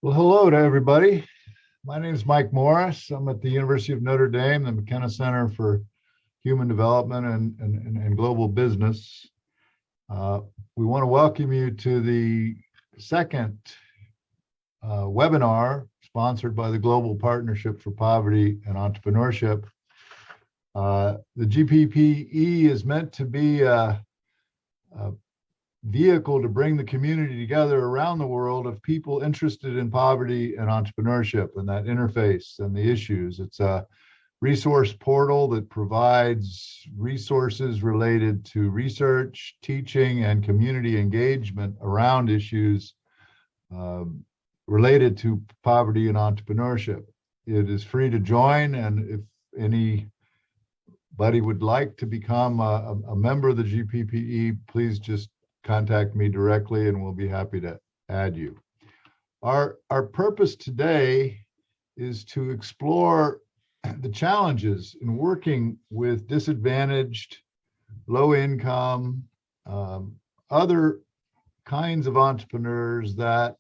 Well, hello to everybody. My name is Mike Morris. I'm at the University of Notre Dame, the McKenna Center for Human Development and Global Business. Uh, we want to welcome you to the second webinar sponsored by the Global Partnership for Poverty and Entrepreneurship. The GPPE is meant to be a vehicle to bring the community together around the world of people interested in poverty and entrepreneurship and that interface and the issues. It's a resource portal that provides resources related to research, teaching, and community engagement around issues related to poverty and entrepreneurship. It is free to join, and if anybody would like to become a member of the GPPE, please just contact me directly and we'll be happy to add you. Our purpose today is to explore the challenges in working with disadvantaged, low income, other kinds of entrepreneurs that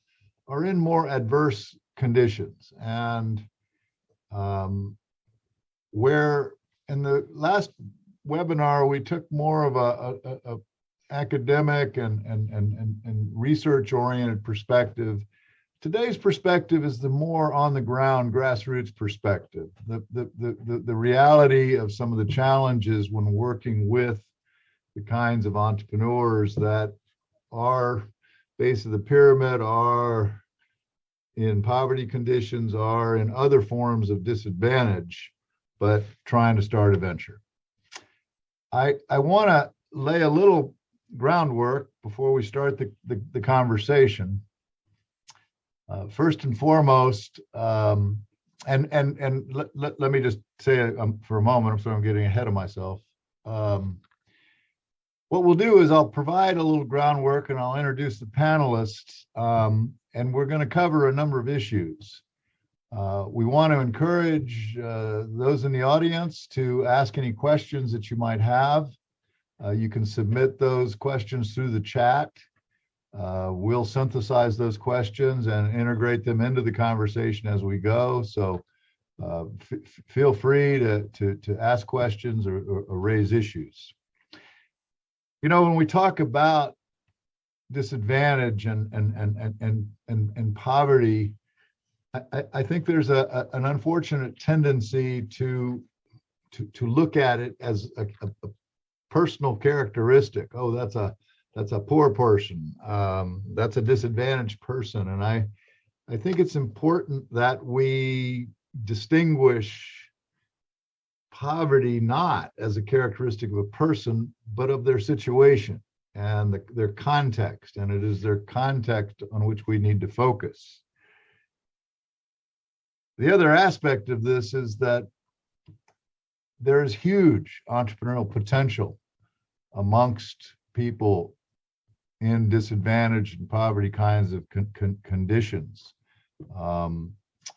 are in more adverse conditions. And where in the last webinar, we took more of a academic and research-oriented perspective. Today's perspective is the more on-the-ground grassroots perspective, the reality of some of the challenges when working with the kinds of entrepreneurs that are base of the pyramid, are in poverty conditions, are in other forms of disadvantage, but trying to start a venture. I want to lay a little groundwork before we start the conversation. First and foremost, and let me just say for a moment, so I'm getting ahead of myself. What we'll do is I'll provide a little groundwork and I'll introduce the panelists, and we're going to cover a number of issues. We want to encourage those in the audience to ask any questions that you might have. You can submit those questions through the chat. We'll synthesize those questions and integrate them into the conversation as we go. So feel free to ask questions or raise issues. You know, when we talk about disadvantage and poverty, I think there's an unfortunate tendency to look at it as a personal characteristic. Oh, that's a poor person. That's a disadvantaged person. And I think it's important that we distinguish poverty not as a characteristic of a person, but of their situation and their context. And it is their context on which we need to focus. The other aspect of this is that there is huge entrepreneurial potential amongst people in disadvantaged and poverty kinds of conditions.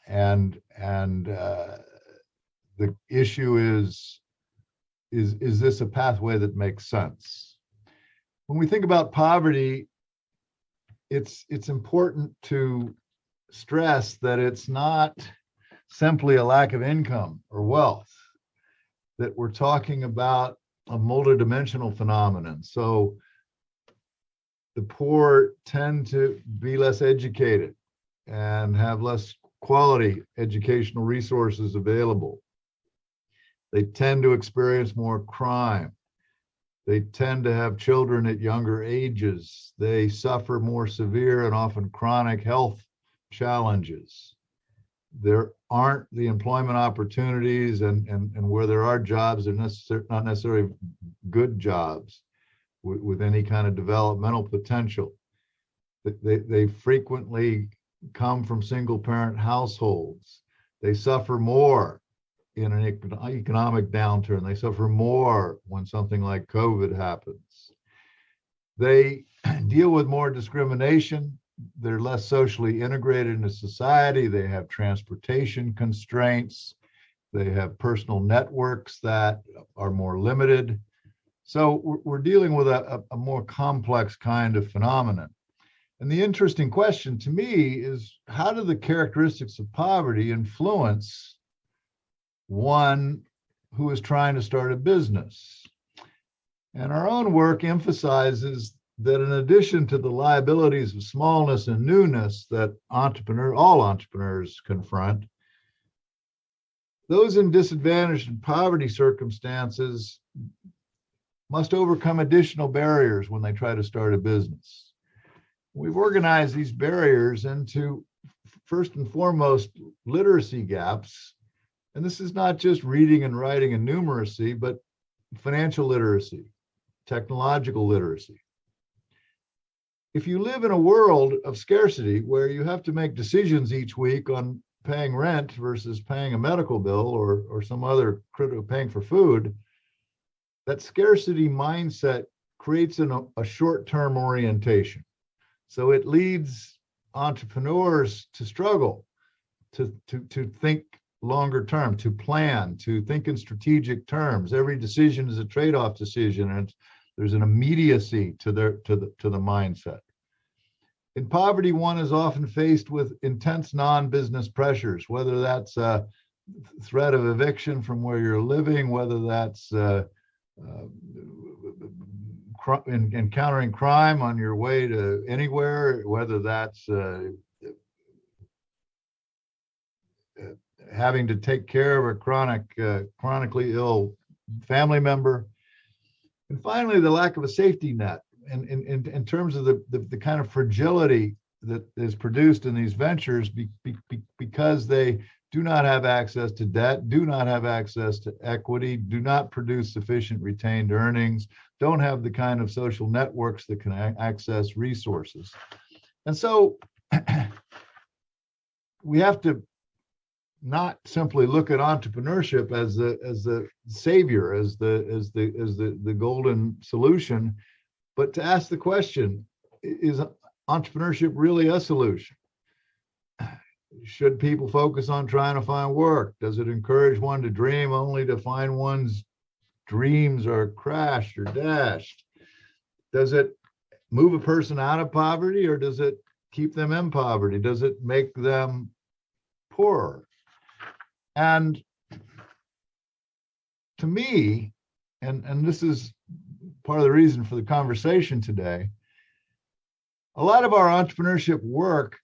And the issue is this a pathway that makes sense? When we think about poverty, it's important to stress that it's not simply a lack of income or wealth, that we're talking about a multidimensional phenomenon. So the poor tend to be less educated and have less quality educational resources available. They tend to experience more crime. They tend to have children at younger ages. They suffer more severe and often chronic health challenges. There aren't the employment opportunities, and where there are jobs, they're not necessarily good jobs with any kind of developmental potential. They frequently come from single parent households. They suffer more in an economic downturn. They suffer more when something like COVID happens. They deal with more discrimination. They're less socially integrated into society. They have transportation constraints. They have personal networks that are more limited. So we're dealing with a more complex kind of phenomenon. And the interesting question to me is, how do the characteristics of poverty influence one who is trying to start a business? And our own work emphasizes that in addition to the liabilities of smallness and newness that all entrepreneurs confront, those in disadvantaged and poverty circumstances must overcome additional barriers when they try to start a business. We've organized these barriers into, first and foremost, literacy gaps. And this is not just reading and writing and numeracy, but financial literacy, technological literacy. If you live in a world of scarcity where you have to make decisions each week on paying rent versus paying a medical bill or some other critical, paying for food, that scarcity mindset creates a short-term orientation. So it leads entrepreneurs to struggle, to think longer term, to plan, to think in strategic terms. Every decision is a trade-off decision, and there's an immediacy to the mindset. In poverty, one is often faced with intense non-business pressures, whether that's a threat of eviction from where you're living, whether that's encountering crime on your way to anywhere, whether that's having to take care of a chronically ill family member. And finally, the lack of a safety net. And in terms of the kind of fragility that is produced in these ventures because they do not have access to debt, do not have access to equity, do not produce sufficient retained earnings, don't have the kind of social networks that can access resources. And so we have to not simply look at entrepreneurship as the savior, as the golden solution, but to ask the question, is entrepreneurship really a solution? Should people focus on trying to find work? Does it encourage one to dream only to find one's dreams are crashed or dashed? Does it move a person out of poverty, or does it keep them in poverty? Does it make them poorer? And to me, and this is part of the reason for the conversation today, a lot of our entrepreneurship work,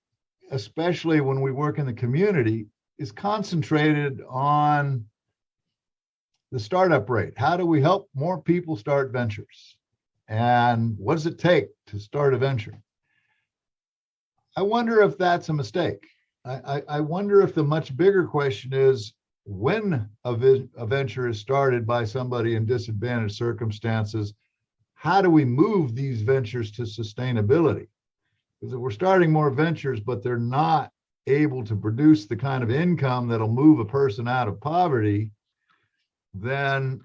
especially when we work in the community, is concentrated on the startup rate. How do we help more people start ventures? And what does it take to start a venture? I wonder if that's a mistake. I wonder if the much bigger question is, when a venture is started by somebody in disadvantaged circumstances, how do we move these ventures to sustainability? Because if we're starting more ventures, but they're not able to produce the kind of income that'll move a person out of poverty, then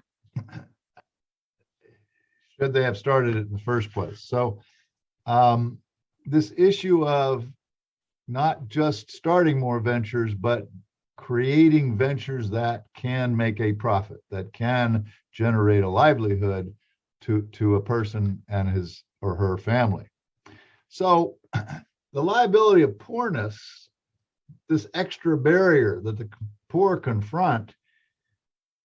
should they have started it in the first place? So this issue of not just starting more ventures, but creating ventures that can make a profit, that can generate a livelihood to a person and his or her family. So the liability of poorness, this extra barrier that the poor confront,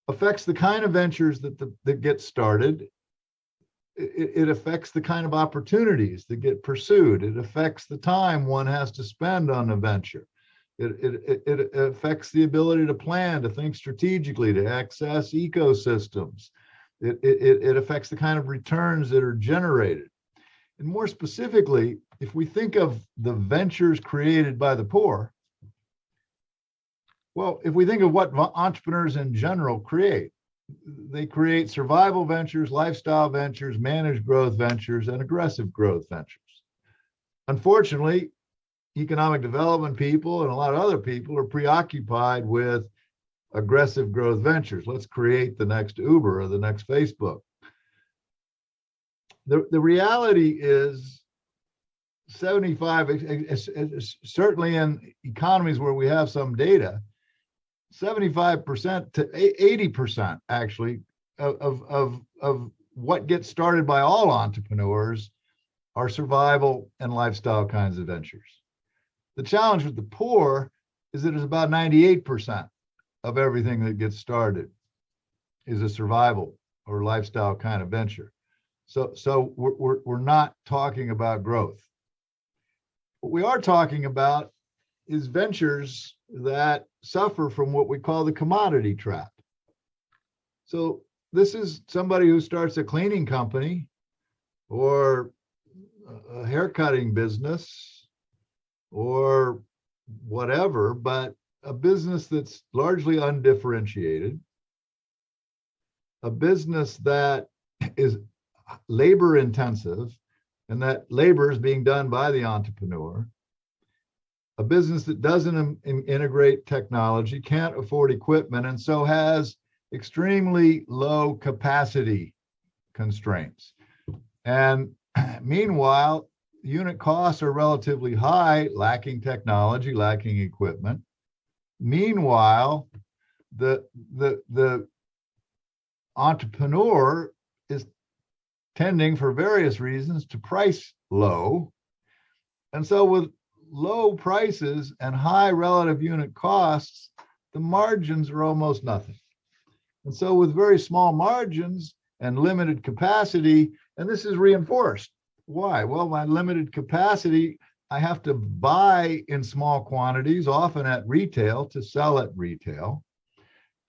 affects the kind of ventures that get started. It affects the kind of opportunities that get pursued. It affects the time one has to spend on a venture. It affects the ability to plan, to think strategically, to access ecosystems. It affects the kind of returns that are generated. And more specifically, if we think of the ventures created by the poor, well, if we think of what entrepreneurs in general create, they create survival ventures, lifestyle ventures, managed growth ventures, and aggressive growth ventures. Unfortunately, economic development people and a lot of other people are preoccupied with aggressive growth ventures. Let's create the next Uber or the next Facebook. The reality is 75, certainly in economies where we have some data, 75% to 80% actually of what gets started by all entrepreneurs are survival and lifestyle kinds of ventures. The challenge with the poor is that it's about 98% of everything that gets started is a survival or lifestyle kind of venture. So we're not talking about growth. What we are talking about is ventures that suffer from what we call the commodity trap. So this is somebody who starts a cleaning company or a haircutting business or whatever, but a business that's largely undifferentiated, a business that is labor intensive and that labor is being done by the entrepreneur, a business that doesn't integrate technology, can't afford equipment, and so has extremely low capacity constraints. And meanwhile, unit costs are relatively high, lacking technology, lacking equipment. Meanwhile, the entrepreneur is tending, for various reasons, to price low. And so with low prices and high relative unit costs, the margins are almost nothing. And so with very small margins and limited capacity, and this is reinforced. Why? Well, my limited capacity, I have to buy in small quantities, often at retail, to sell at retail.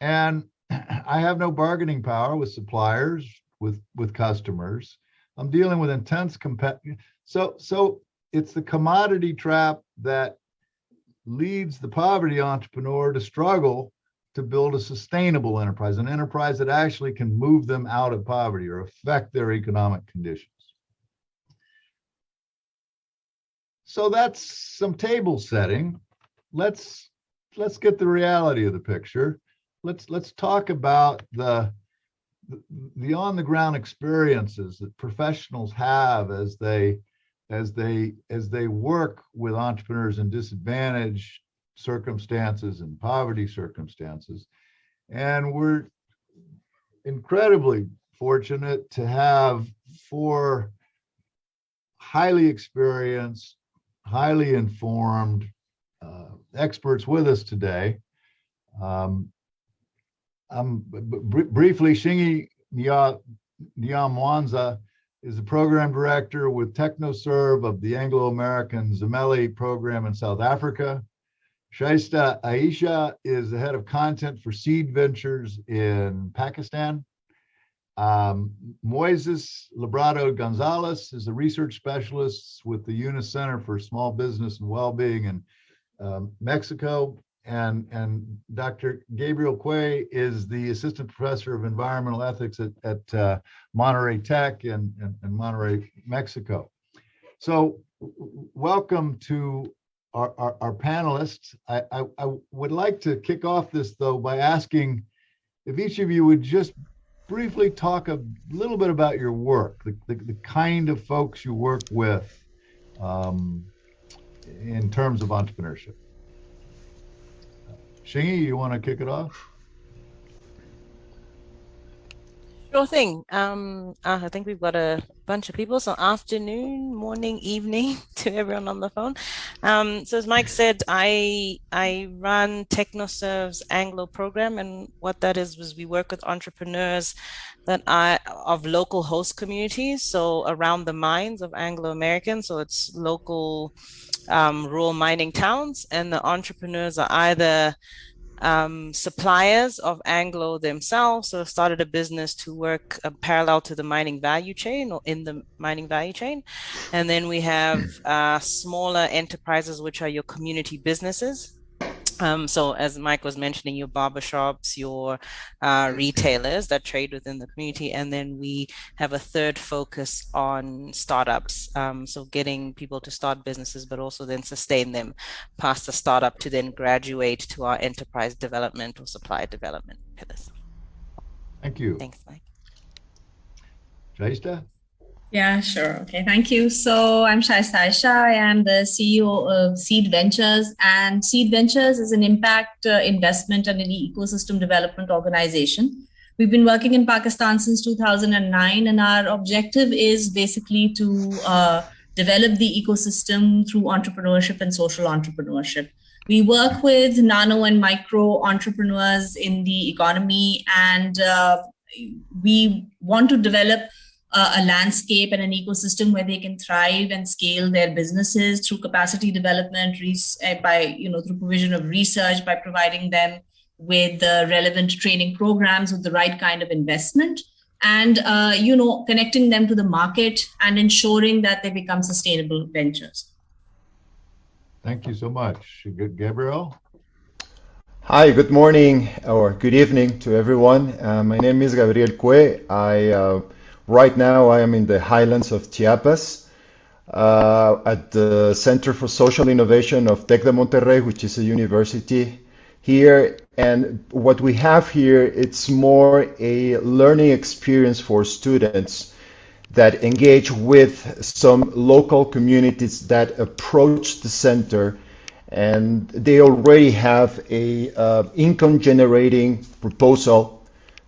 And I have no bargaining power with suppliers, with customers. I'm dealing with intense competition. So it's the commodity trap that leads the poverty entrepreneur to struggle to build a sustainable enterprise, an enterprise that actually can move them out of poverty or affect their economic conditions. So that's some table setting. Let's get the reality of the picture. Let's talk about the on the ground experiences that professionals have as they work with entrepreneurs in disadvantaged circumstances and poverty circumstances. And we're incredibly fortunate to have 4 highly experienced, highly informed experts with us today. Briefly, Shingi Nyamwanza is the program director with TechnoServe of the Anglo-American Zameli program in South Africa. Shaista Aisha is the head of content for Seed Ventures in Pakistan. Moises Labrado Gonzalez is a research specialist with the Eunice Center for Small Business and Wellbeing in Mexico. And Dr. Gabriel Quay is the assistant professor of environmental ethics at Monterrey Tech in Monterrey, Mexico. So welcome to our panelists. I would like to kick off this, though, by asking if each of you would just briefly talk a little bit about your work, the kind of folks you work with in terms of entrepreneurship. Shingi, you want to kick it off? Sure thing. I think we've got a bunch of people. So afternoon, morning, evening to everyone on the phone. So as Mike said, I run TechnoServe's Anglo program, and what that is we work with entrepreneurs that are of local host communities. So around the mines of Anglo-American, so it's local rural mining towns, and the entrepreneurs are either suppliers of Anglo themselves, so started a business to work parallel to the mining value chain or in the mining value chain. And then we have smaller enterprises, which are your community businesses. So as Mike was mentioning, your barbershops, your retailers that trade within the community. And then we have a third focus on startups. So getting people to start businesses, but also then sustain them past the startup to then graduate to our enterprise development or supply development pillars. Thank you. Thanks, Mike. Shaista? Yeah, sure. Okay, thank you. So I'm Shaista Aisha. I am the CEO of Seed Ventures, and Seed Ventures is an impact investment and an ecosystem development organization. We've been working in Pakistan since 2009, and our objective is basically to develop the ecosystem through entrepreneurship and social entrepreneurship. We work with nano and micro entrepreneurs in the economy, and we want to develop a landscape and an ecosystem where they can thrive and scale their businesses through capacity development, through provision of research, by providing them with the relevant training programs with the right kind of investment, and connecting them to the market and ensuring that they become sustainable ventures. Thank you so much. Gabriel? Hi, good morning or good evening to everyone. My name is Gabriel Cue. Right now I am in the highlands of Chiapas at the Center for Social Innovation of Tec de Monterrey, which is a university here. And what we have here, it's more a learning experience for students that engage with some local communities that approach the center, and they already have a income generating proposal.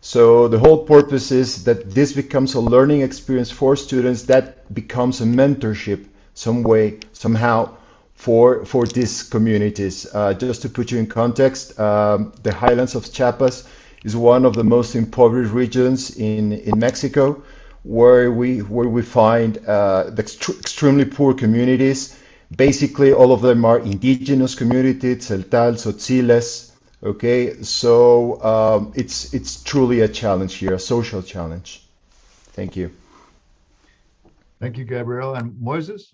So the whole purpose is that this becomes a learning experience for students that becomes a mentorship somehow for these communities. Just to put you in context, the highlands of Chiapas is one of the most impoverished regions in Mexico, where we find extremely poor communities. Basically, all of them are indigenous communities, Celtal, Tzotziles. Okay, so it's truly a challenge here, a social challenge. Thank you. Thank you, Gabriel. And Moises?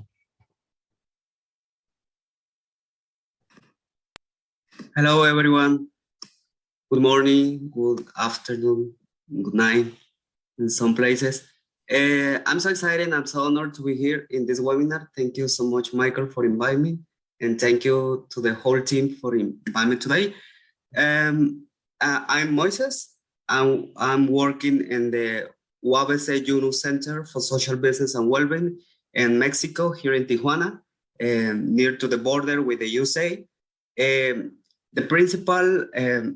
Hello, everyone. Good morning, good afternoon, good night in some places. I'm so excited. I'm so honored to be here in this webinar. Thank you so much, Michael, for inviting me. And thank you to the whole team for inviting me today. I'm Moises. I'm working in the UABC UNO Center for Social Business and Wellbeing in Mexico, here in Tijuana, near to the border with the USA. The principal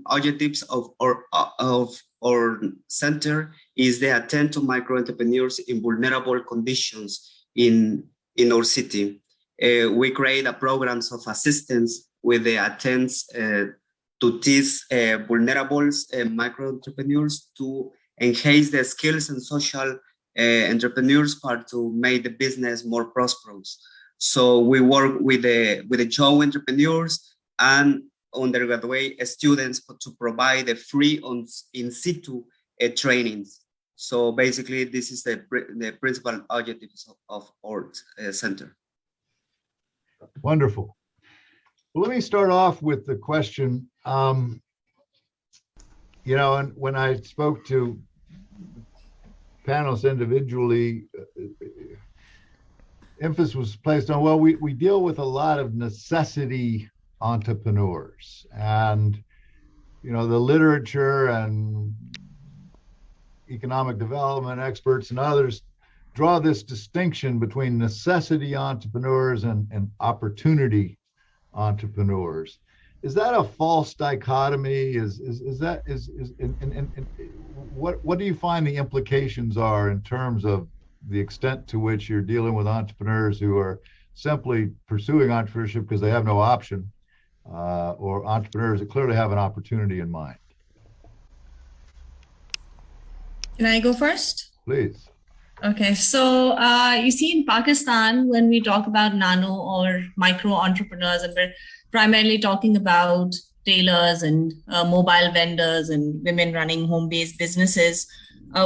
objectives of our center is the attend to micro entrepreneurs in vulnerable conditions in our city. We create a programs of assistance with the attempts to these vulnerable micro entrepreneurs to enhance their skills and social entrepreneurs part to make the business more prosperous. So we work with the young entrepreneurs and undergraduate students to provide the free in situ trainings. So basically, this is the principal objectives of our center. Wonderful. Well, let me start off with the question. And when I spoke to panelists individually, emphasis was placed on, well, we deal with a lot of necessity entrepreneurs, and the literature and economic development experts and others draw this distinction between necessity entrepreneurs and opportunity entrepreneurs. Is that a false dichotomy? What do you find the implications are in terms of the extent to which you're dealing with entrepreneurs who are simply pursuing entrepreneurship because they have no option, or entrepreneurs that clearly have an opportunity in mind? Can I go first? Please. Okay, so you see in Pakistan, when we talk about nano or micro entrepreneurs, and we're primarily talking about tailors and mobile vendors and women running home-based businesses,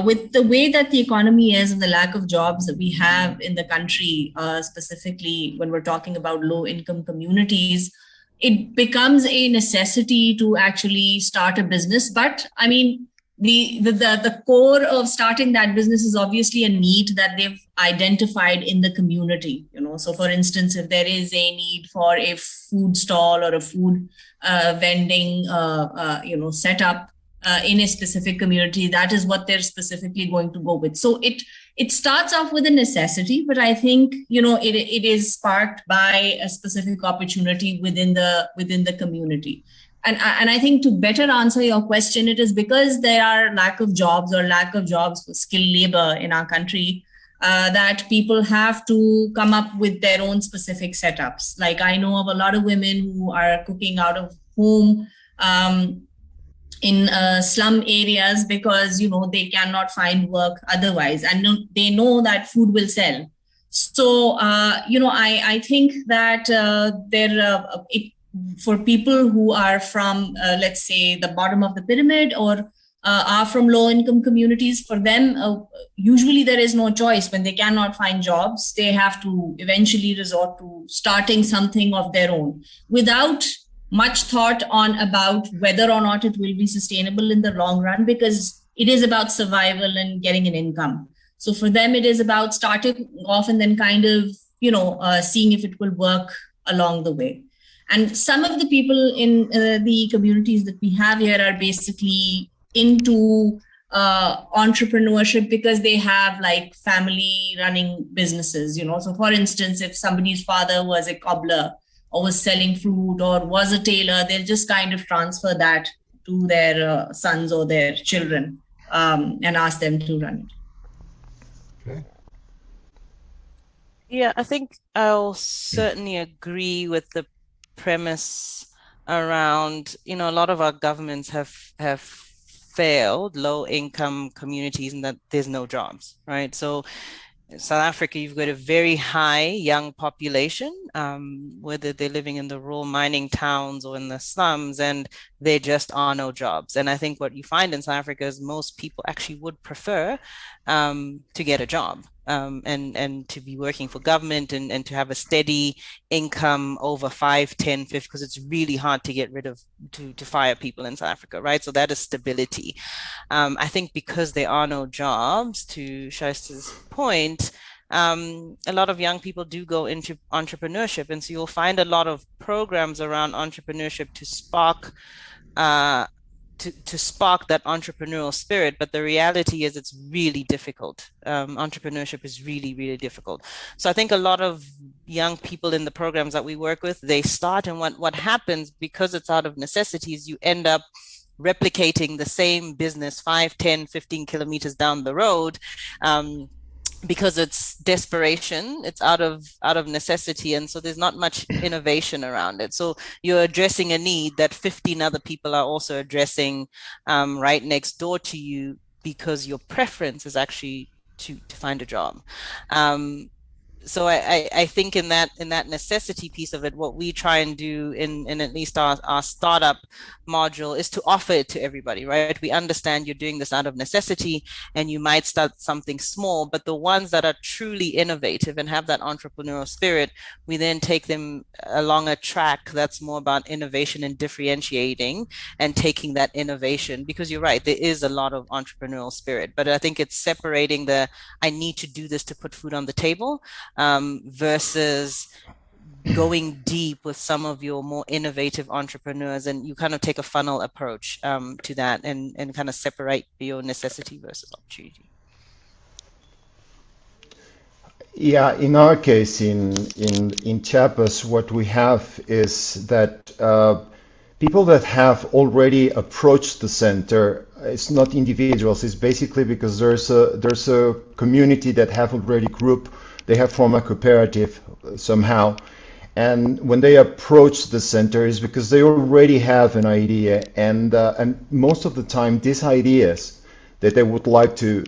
with the way that the economy is and the lack of jobs that we have in the country, specifically when we're talking about low-income communities, it becomes a necessity to actually start a business. But I mean, the core of starting that business is obviously a need that they've identified in the community. So for instance, if there is a need for a food stall or a food vending setup in a specific community, that is what they're specifically going to go with. So it starts off with a necessity, but I think it is sparked by a specific opportunity within the community. And I think to better answer your question, it is because there are lack of jobs for skilled labor in our country. that people have to come up with their own specific setups. Like I know of a lot of women who are cooking out of home in slum areas because they cannot find work otherwise, and they know that food will sell. So I think that for people who are from let's say the bottom of the pyramid or are from low income communities, for them usually there is no choice. When they cannot find jobs, they have to eventually resort to starting something of their own without much thought on about whether or not it will be sustainable in the long run, because it is about survival and getting an income. So for them, it is about starting off and then kind of, seeing if it will work along the way. And some of the people in the communities that we have here are basically into entrepreneurship because they have like family running businesses, So for instance, if somebody's father was a cobbler or was selling fruit or was a tailor, they'll just kind of transfer that to their sons or their children and ask them to run it. Okay. Yeah, I think I'll certainly agree with the premise around, a lot of our governments have failed low income communities and that there's no jobs, right? So in South Africa, you've got a very high young population, whether they're living in the rural mining towns or in the slums, and there just are no jobs. And I think what you find in South Africa is most people actually would prefer to get a job. And to be working for government and to have a steady income over 5, 10, 50, because it's really hard to get rid of, to fire people in South Africa, right? So that is stability. I think because there are no jobs, to Shaista's point, a lot of young people do go into entrepreneurship. And so you'll find a lot of programs around entrepreneurship to spark to spark that entrepreneurial spirit. But the reality is it's really difficult. Entrepreneurship is really, really difficult. So I think a lot of young people in the programs that we work with, they start, and what happens, because it's out of necessities, you end up replicating the same business 5, 10, 15 kilometers down the road, because it's desperation, it's out of necessity, and so there's not much innovation around it. So you're addressing a need that 15 other people are also addressing right next door to you, because your preference is actually to find a job. So I think in that necessity piece of it, what we try and do in at least our startup module is to offer it to everybody, right? We understand you're doing this out of necessity and you might start something small, but the ones that are truly innovative and have that entrepreneurial spirit, we then take them along a track that's more about innovation and differentiating and taking that innovation, because you're right, there is a lot of entrepreneurial spirit, but I think it's separating the, I need to do this to put food on the table, versus going deep with some of your more innovative entrepreneurs, and you kind of take a funnel approach to that and kind of separate your necessity versus opportunity. Yeah, in our case, in Chiapas, what we have is that people that have already approached the center, it's not individuals, it's basically because there's a community that have already grouped. They have formed a cooperative somehow, and when they approach the center is because they already have an idea, and most of the time these ideas that they would like to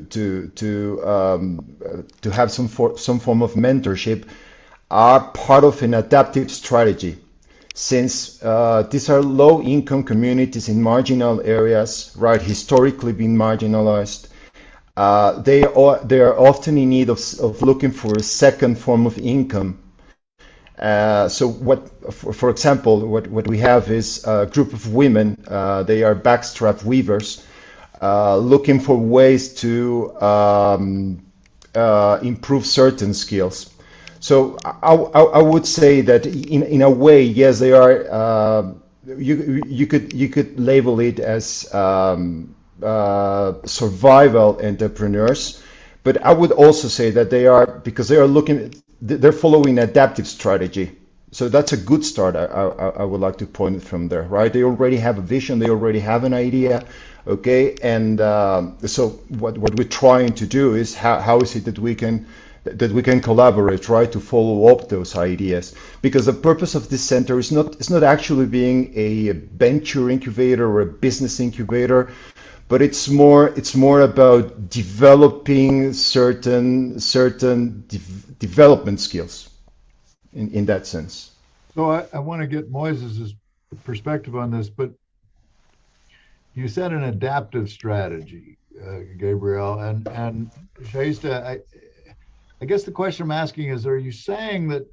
have some form of mentorship are part of an adaptive strategy. Since these are low-income communities in marginal areas, right, historically being marginalized, they are often in need of looking for a second form of income. So for example, what we have is a group of women, they are backstrap weavers, looking for ways to improve certain skills. So I would say that in a way, yes, they are. You could label it as survival entrepreneurs, but I would also say that they are, because they're following adaptive strategy. So that's a good start. I would like to point it from there, right? They already have a vision, they already have an idea, okay? And so what we're trying to do is how is it that we can that we can collaborate, right, to follow up those ideas. Because the purpose of this center is not actually being a venture incubator or a business incubator, but it's more about developing certain development skills in that sense. So I want to get Moises' perspective on this, but you said an adaptive strategy, Gabriel, and Shaista, I guess the question I'm asking is, are you saying that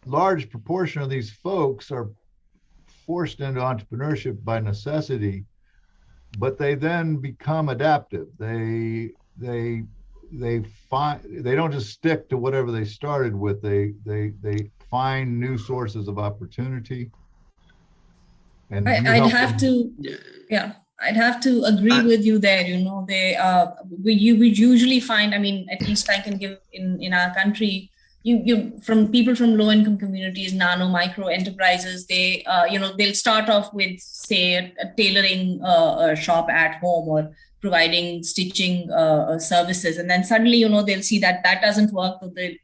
large proportion of these folks are forced into entrepreneurship by necessity, but they then become adaptive? They don't just stick to whatever they started with. They find new sources of opportunity. And I'd have to, I'd have to agree with you there. You know, we usually find, I mean, at least I can give in our country, you from people from low income communities, nano micro enterprises, they they'll start off with, say, a tailoring shop at home or providing stitching services, and then suddenly they'll see that doesn't work, so they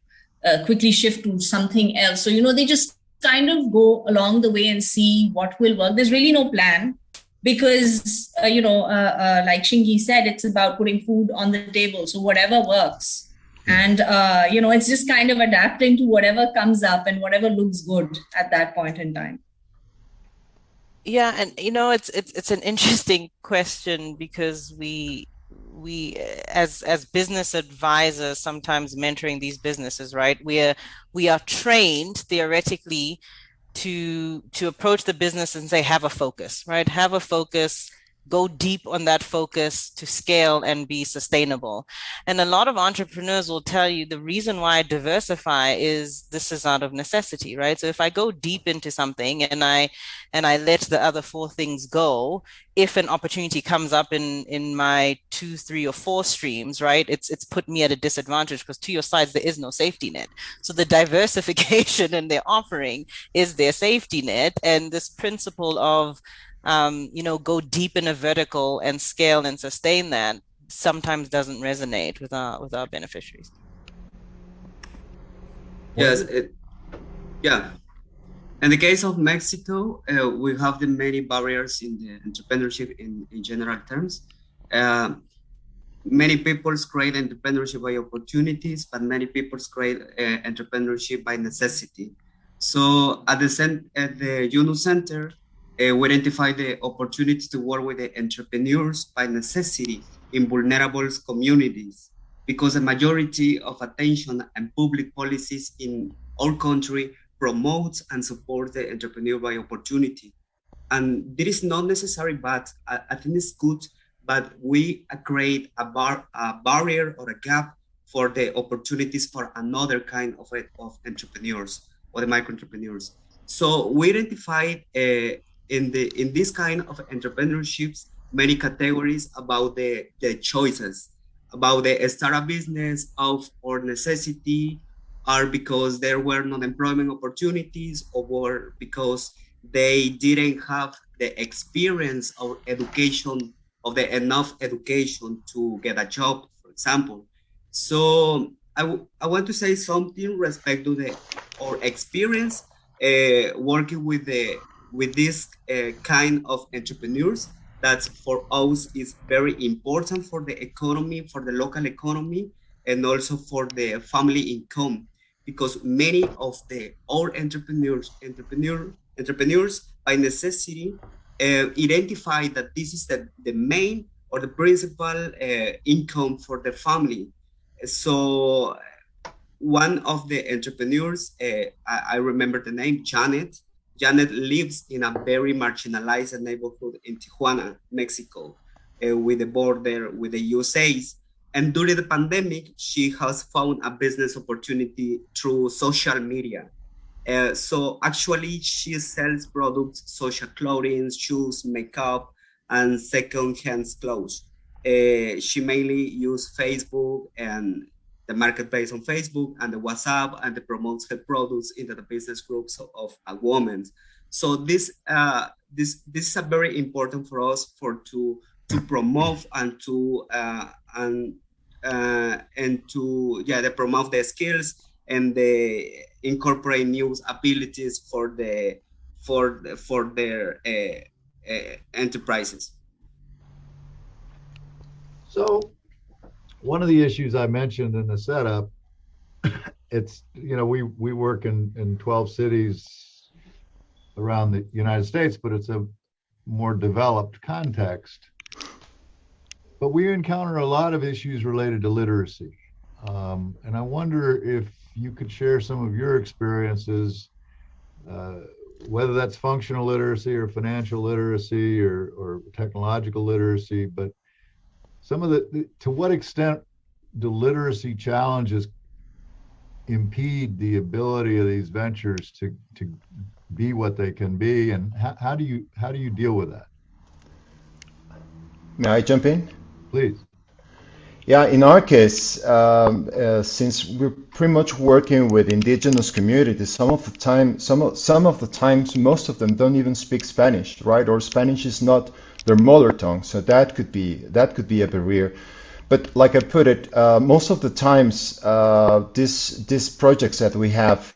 quickly shift to something else. So they just kind of go along the way and see what will work. There's really no plan, because like Shingi said, it's about putting food on the table, so whatever works. And it's just kind of adapting to whatever comes up and whatever looks good at that point in time. Yeah, and it's an interesting question, because we as business advisors, sometimes mentoring these businesses, right? We are trained theoretically to approach the business and say, have a focus, right? Have a focus, go deep on that focus to scale and be sustainable. And a lot of entrepreneurs will tell you the reason why I diversify is this is out of necessity, right? So if I go deep into something and I let the other four things go, if an opportunity comes up in my 2, 3, or 4 streams, right, it's put me at a disadvantage, because to your sides there is no safety net. So the diversification in their offering is their safety net. And this principle of go deep in a vertical and scale and sustain that sometimes doesn't resonate with our beneficiaries. Yes, in the case of Mexico, we have the many barriers in the entrepreneurship in general terms. Many people create entrepreneurship by opportunities, but many people create entrepreneurship by necessity. So at the UNO Center, we identify the opportunity to work with the entrepreneurs by necessity in vulnerable communities, because the majority of attention and public policies in our country promotes and supports the entrepreneur by opportunity. And this is not necessary, but I think it's good, but we create a barrier or a gap for the opportunities for another kind of entrepreneurs or the micro entrepreneurs. So we identified in this kind of entrepreneurships many categories about the choices, about the start a business of or necessity, or because there were non-employment opportunities, or because they didn't have the experience or education, of the enough education to get a job, for example. So I want to say something respect to our experience working with this kind of entrepreneurs. That for us is very important for the economy, for the local economy, and also for the family income, because many of the old entrepreneurs by necessity identify that this is the main or the principal income for the family. So one of the entrepreneurs, I remember the name, Janet. Janet lives in a very marginalized neighborhood in Tijuana, Mexico, with the border with the USA. And during the pandemic, she has found a business opportunity through social media. So actually, she sells products, social clothing, shoes, makeup, and second-hand clothes. She mainly uses Facebook and the marketplace on Facebook and the WhatsApp, and promotes her products into the business groups of a woman. So this is a very important for us to promote and to and to they promote the skills and they incorporate new abilities for their enterprises. So one of the issues I mentioned in the setup, it's, we work in 12 cities around the United States, but it's a more developed context. But we encounter a lot of issues related to literacy. And I wonder if you could share some of your experiences, whether that's functional literacy or financial literacy or technological literacy, but some of to what extent do literacy challenges impede the ability of these ventures to be what they can be, and how do you deal with that? May I jump in? Please. Yeah, in our case, since we're pretty much working with indigenous communities, some of the times, most of them don't even speak Spanish, right? Or Spanish is not their mother tongue, so that could be a barrier. But like I put it, most of the times, these projects that we have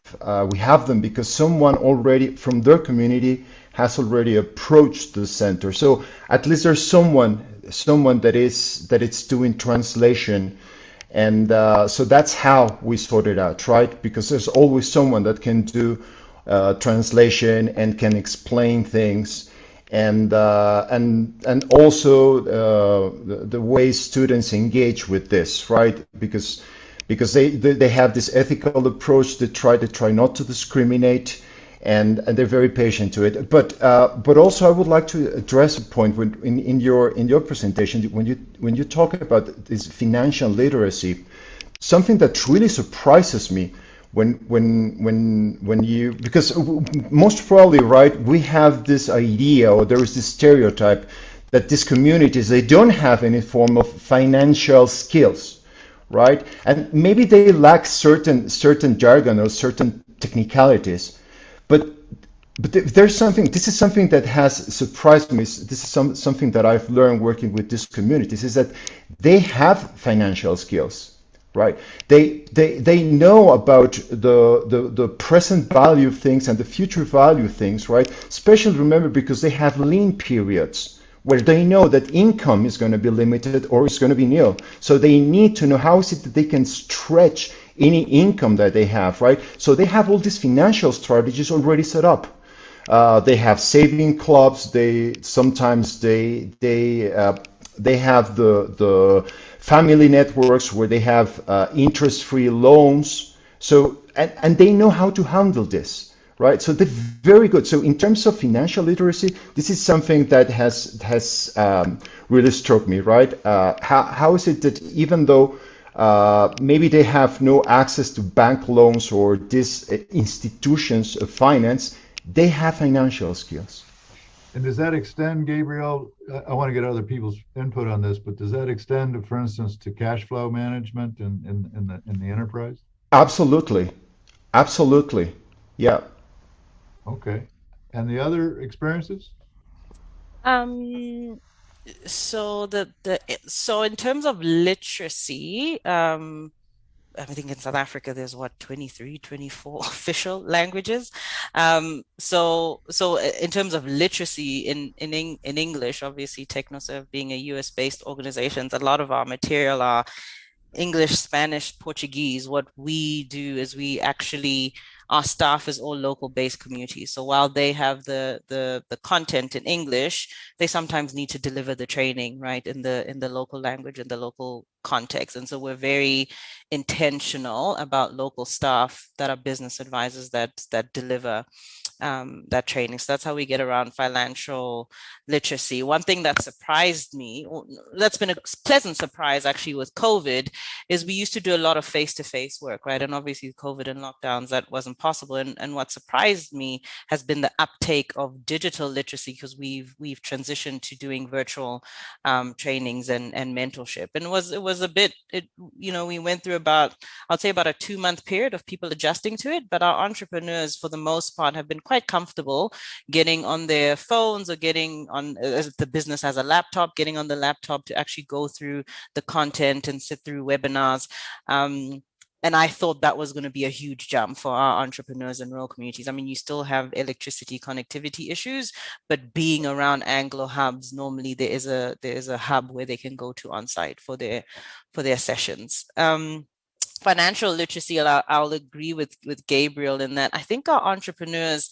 them because someone already from their community has already approached the center. So at least there's someone that it's doing translation, and so that's how we sort it out, right? Because there's always someone that can do translation and can explain things, and also the way students engage with this, right? Because they have this ethical approach. They try not to discriminate, and they're very patient to it. But also I would like to address a point in your presentation when you talk about this financial literacy. Something that really surprises me when you, because most probably, right, we have this idea, or there is this stereotype that these communities, they don't have any form of financial skills, right? And maybe they lack certain jargon or certain technicalities. But there's something, this is something that has surprised me. This is something that I've learned working with these communities, is that they have financial skills, right? They know about the present value of things and the future value of things, right? Especially, remember, because they have lean periods where they know that income is going to be limited or it's going to be nil. So they need to know how is it that they can stretch any income that they have, right? So they have all these financial strategies already set up. They have saving clubs. They have the family networks where they have interest-free loans. So and they know how to handle this, right? So they're very good. So in terms of financial literacy, this is something that has really struck me, right? How is it that even though maybe they have no access to bank loans or these institutions of finance, they have financial skills. And does that extend, Gabriel? I want to get other people's input on this, but does that extend, for instance, to cash flow management in the enterprise? Absolutely, yeah. Okay, and the other experiences? So so in terms of literacy, I think in South Africa there's 23, 24 official languages. So in terms of literacy in English, obviously TechnoServe being a US based organization, a lot of our material are English, Spanish, Portuguese. What we do is our staff is all local based communities. So while they have the content in English, they sometimes need to deliver the training, right, in the local language, in the local context. And so we're very intentional about local staff that are business advisors that deliver that training. So that's how we get around financial literacy. One thing that surprised me, that's been a pleasant surprise actually with COVID, is we used to do a lot of face-to-face work, right? And obviously COVID and lockdowns, that wasn't possible. And what surprised me has been the uptake of digital literacy, because we've transitioned to doing virtual trainings and mentorship. And it was a bit, we went through about a 2-month period of people adjusting to it, but our entrepreneurs for the most part have been quite comfortable getting on their phones or getting on, if the business has a laptop, getting on the laptop to actually go through the content and sit through webinars. And I thought that was going to be a huge jump for our entrepreneurs in rural communities. I mean, you still have electricity connectivity issues, but being around Anglo hubs, normally there is a hub where they can go to on site for their sessions. Financial literacy, I'll agree with Gabriel in that I think our entrepreneurs,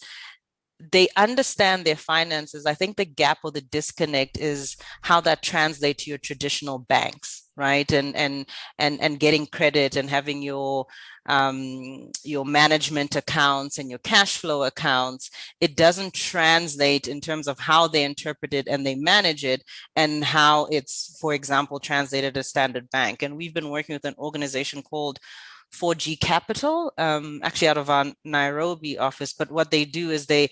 they understand their finances. I think the gap or the disconnect is how that translates to your traditional banks, right? And getting credit and having your management accounts and your cash flow accounts. It doesn't translate in terms of how they interpret it and they manage it, and how it's, for example, translated as standard bank. And we've been working with an organization called 4G Capital, actually out of our Nairobi office. But what they do is they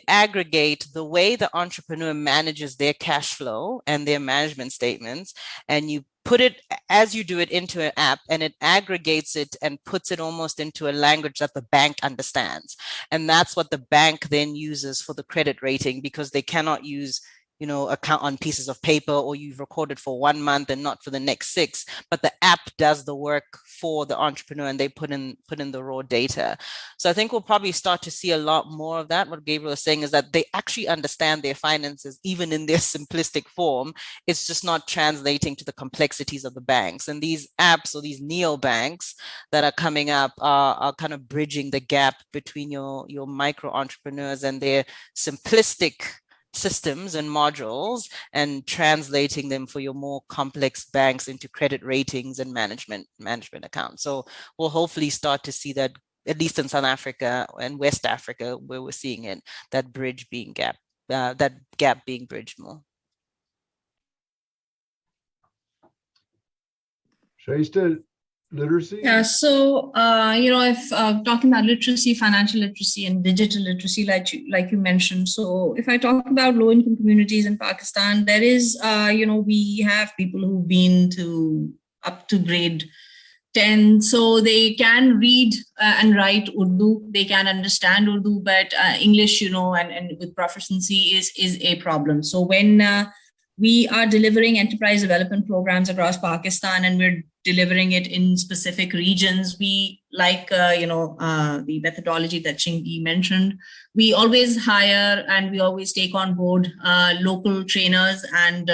aggregate the way the entrepreneur manages their cash flow and their management statements, and you put it, as you do it, into an app, and it aggregates it and puts it almost into a language that the bank understands. And that's what the bank then uses for the credit rating, because they cannot use account on pieces of paper, or you've recorded for 1 month and not for the next 6, but the app does the work for the entrepreneur and they put in the raw data. So I think we'll probably start to see a lot more of that. What Gabriel is saying is that they actually understand their finances, even in their simplistic form. It's just not translating to the complexities of the banks. And these apps, or these neobanks that are coming up, are kind of bridging the gap between your micro entrepreneurs and their simplistic systems and modules, and translating them for your more complex banks into credit ratings and management accounts. So we'll hopefully start to see that, at least in South Africa and West Africa, where we're seeing it, that gap being bridged more. Shaista, literacy? Yeah, so if talking about literacy, financial literacy, and digital literacy, like you mentioned. So if I talk about low-income communities in Pakistan, there is, we have people who've been up to grade 10, so they can read and write Urdu. They can understand Urdu, but English, and with proficiency is a problem. So when we are delivering enterprise development programs across Pakistan, and we're delivering it in specific regions, we like, the methodology that Chingy mentioned. We always hire and we always take on board local trainers and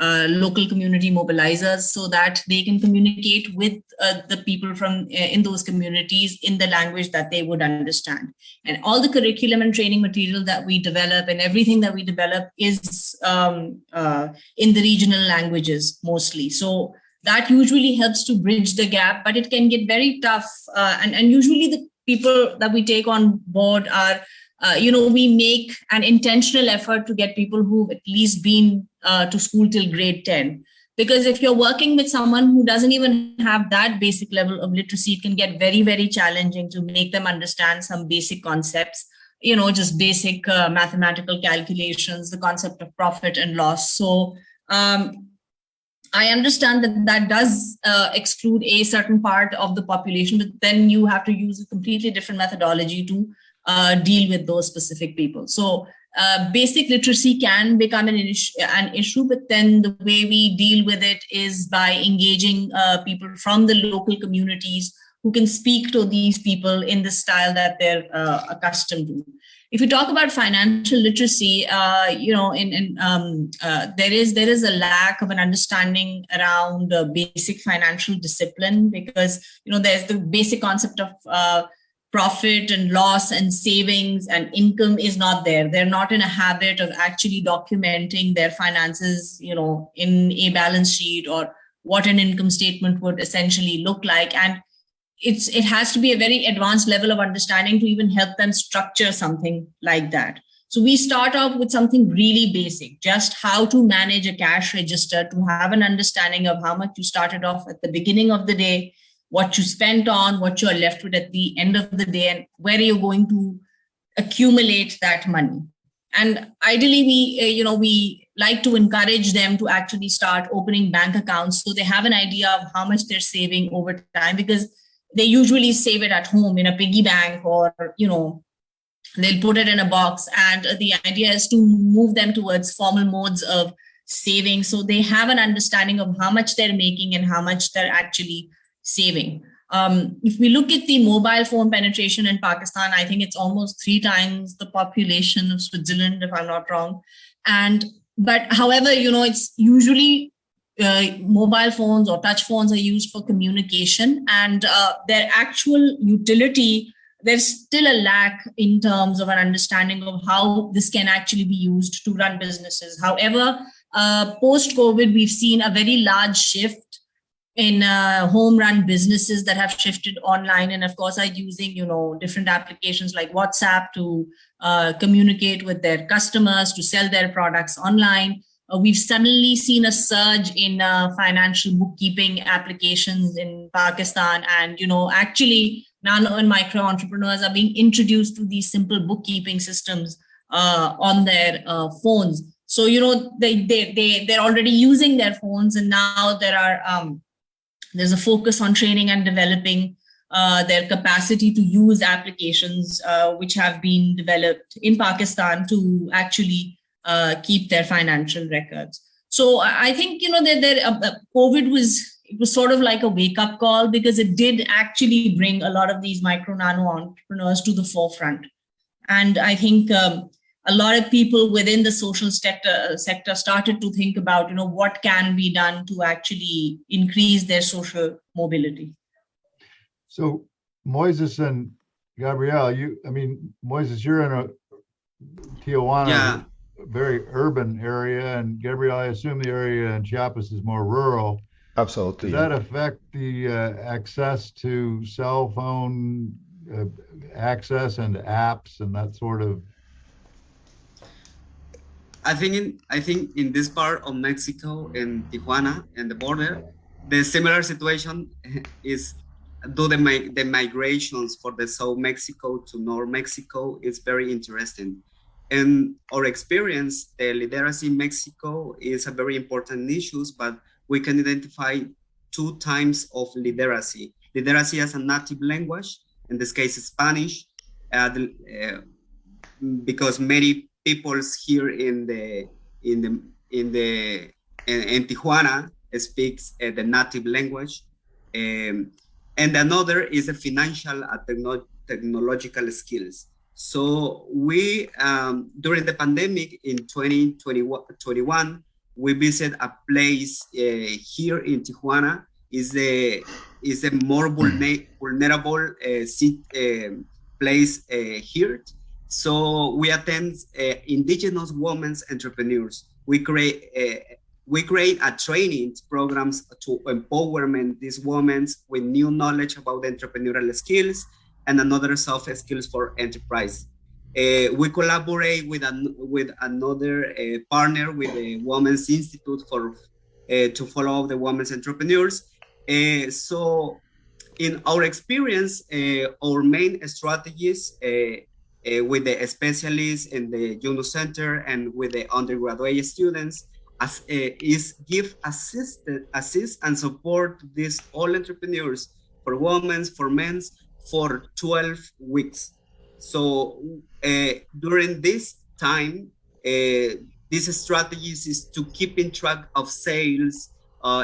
local community mobilizers, so that they can communicate with the people from in those communities in the language that they would understand. And all the curriculum and training material that we develop and everything that we develop is in the regional languages mostly. So that usually helps to bridge the gap, but it can get very tough. And usually the people that we take on board are, we make an intentional effort to get people who've at least been to school till grade 10. Because if you're working with someone who doesn't even have that basic level of literacy, it can get very, very challenging to make them understand some basic concepts, just basic mathematical calculations, the concept of profit and loss. So I understand that does exclude a certain part of the population, but then you have to use a completely different methodology to deal with those specific people. So basic literacy can become an issue, but then the way we deal with it is by engaging people from the local communities who can speak to these people in the style that they're accustomed to. If you talk about financial literacy, there is a lack of an understanding around basic financial discipline, because there's the basic concept of profit and loss and savings and income is not there. They're not in a habit of actually documenting their finances, in a balance sheet or what an income statement would essentially look like. And it has to be a very advanced level of understanding to even help them structure something like that. So we start off with something really basic, just how to manage a cash register, to have an understanding of how much you started off at the beginning of the day, what you spent on, what you're left with at the end of the day, and where you're going to accumulate that money. And ideally, we like to encourage them to actually start opening bank accounts so they have an idea of how much they're saving over time, because they usually save it at home in a piggy bank or, they'll put it in a box, and the idea is to move them towards formal modes of saving, so they have an understanding of how much they're making and how much they're actually saving. If we look at the mobile phone penetration in Pakistan, I think it's almost 3 times the population of Switzerland, if I'm not wrong. But however, it's usually mobile phones or touch phones are used for communication, and their actual utility, there's still a lack in terms of an understanding of how this can actually be used to run businesses. However, post-COVID, we've seen a very large shift in home-run businesses that have shifted online, and of course are using, different applications like WhatsApp to communicate with their customers, to sell their products online. We've suddenly seen a surge in financial bookkeeping applications in Pakistan, and actually nano and micro entrepreneurs are being introduced to these simple bookkeeping systems on their phones. So they're already using their phones, and now there's a focus on training and developing their capacity to use applications which have been developed in Pakistan to actually keep their financial records. So I think COVID was sort of like a wake-up call, because it did actually bring a lot of these micro nano entrepreneurs to the forefront. And I think a lot of people within the social sector started to think about, what can be done to actually increase their social mobility. So Moises and Gabrielle, Moises, you're in a Tijuana, very urban area, and Gabrielle, I assume the area in Chiapas is more rural. Absolutely. Does that affect the access to cell phone access and apps and that sort of? I think in this part of Mexico, in Tijuana and the border, the similar situation is the migrations for the South Mexico to North Mexico is very interesting. In our experience, the literacy in Mexico is a very important issue, but we can identify 2 types of literacy. Literacy as a native language, in this case Spanish, because many peoples here in Tijuana speaks the native language, and another is a financial technological skills. So we during the pandemic in 2021, we visit a place here in Tijuana. Is a more vulnerable place here. So we attend indigenous women's entrepreneurs. We create a training programs to empowerment these women with new knowledge about entrepreneurial skills and another soft skills for enterprise. We collaborate with another partner with the Women's Institute to follow up the women's entrepreneurs. So in our experience, our main strategies with the specialists in the UNO Center and with the undergraduate students is give assist and support these all entrepreneurs for women, for men, for 12 weeks. So during this time, these strategies is to keep in track of sales,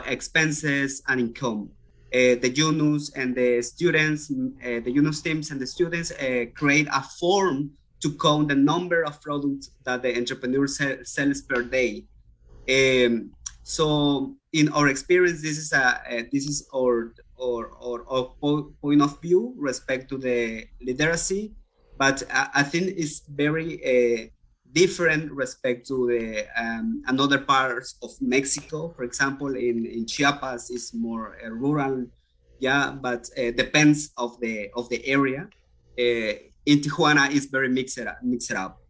expenses, and income. The UNOs and the students, the UNOS teams and the students create a form to count the number of products that the entrepreneur sells per day. So in our experience, this is our point of view respect to the literacy, but I think it's very different respect to the another parts of Mexico. For example, in Chiapas is more rural, but depends of the area. In Tijuana is very mixed up.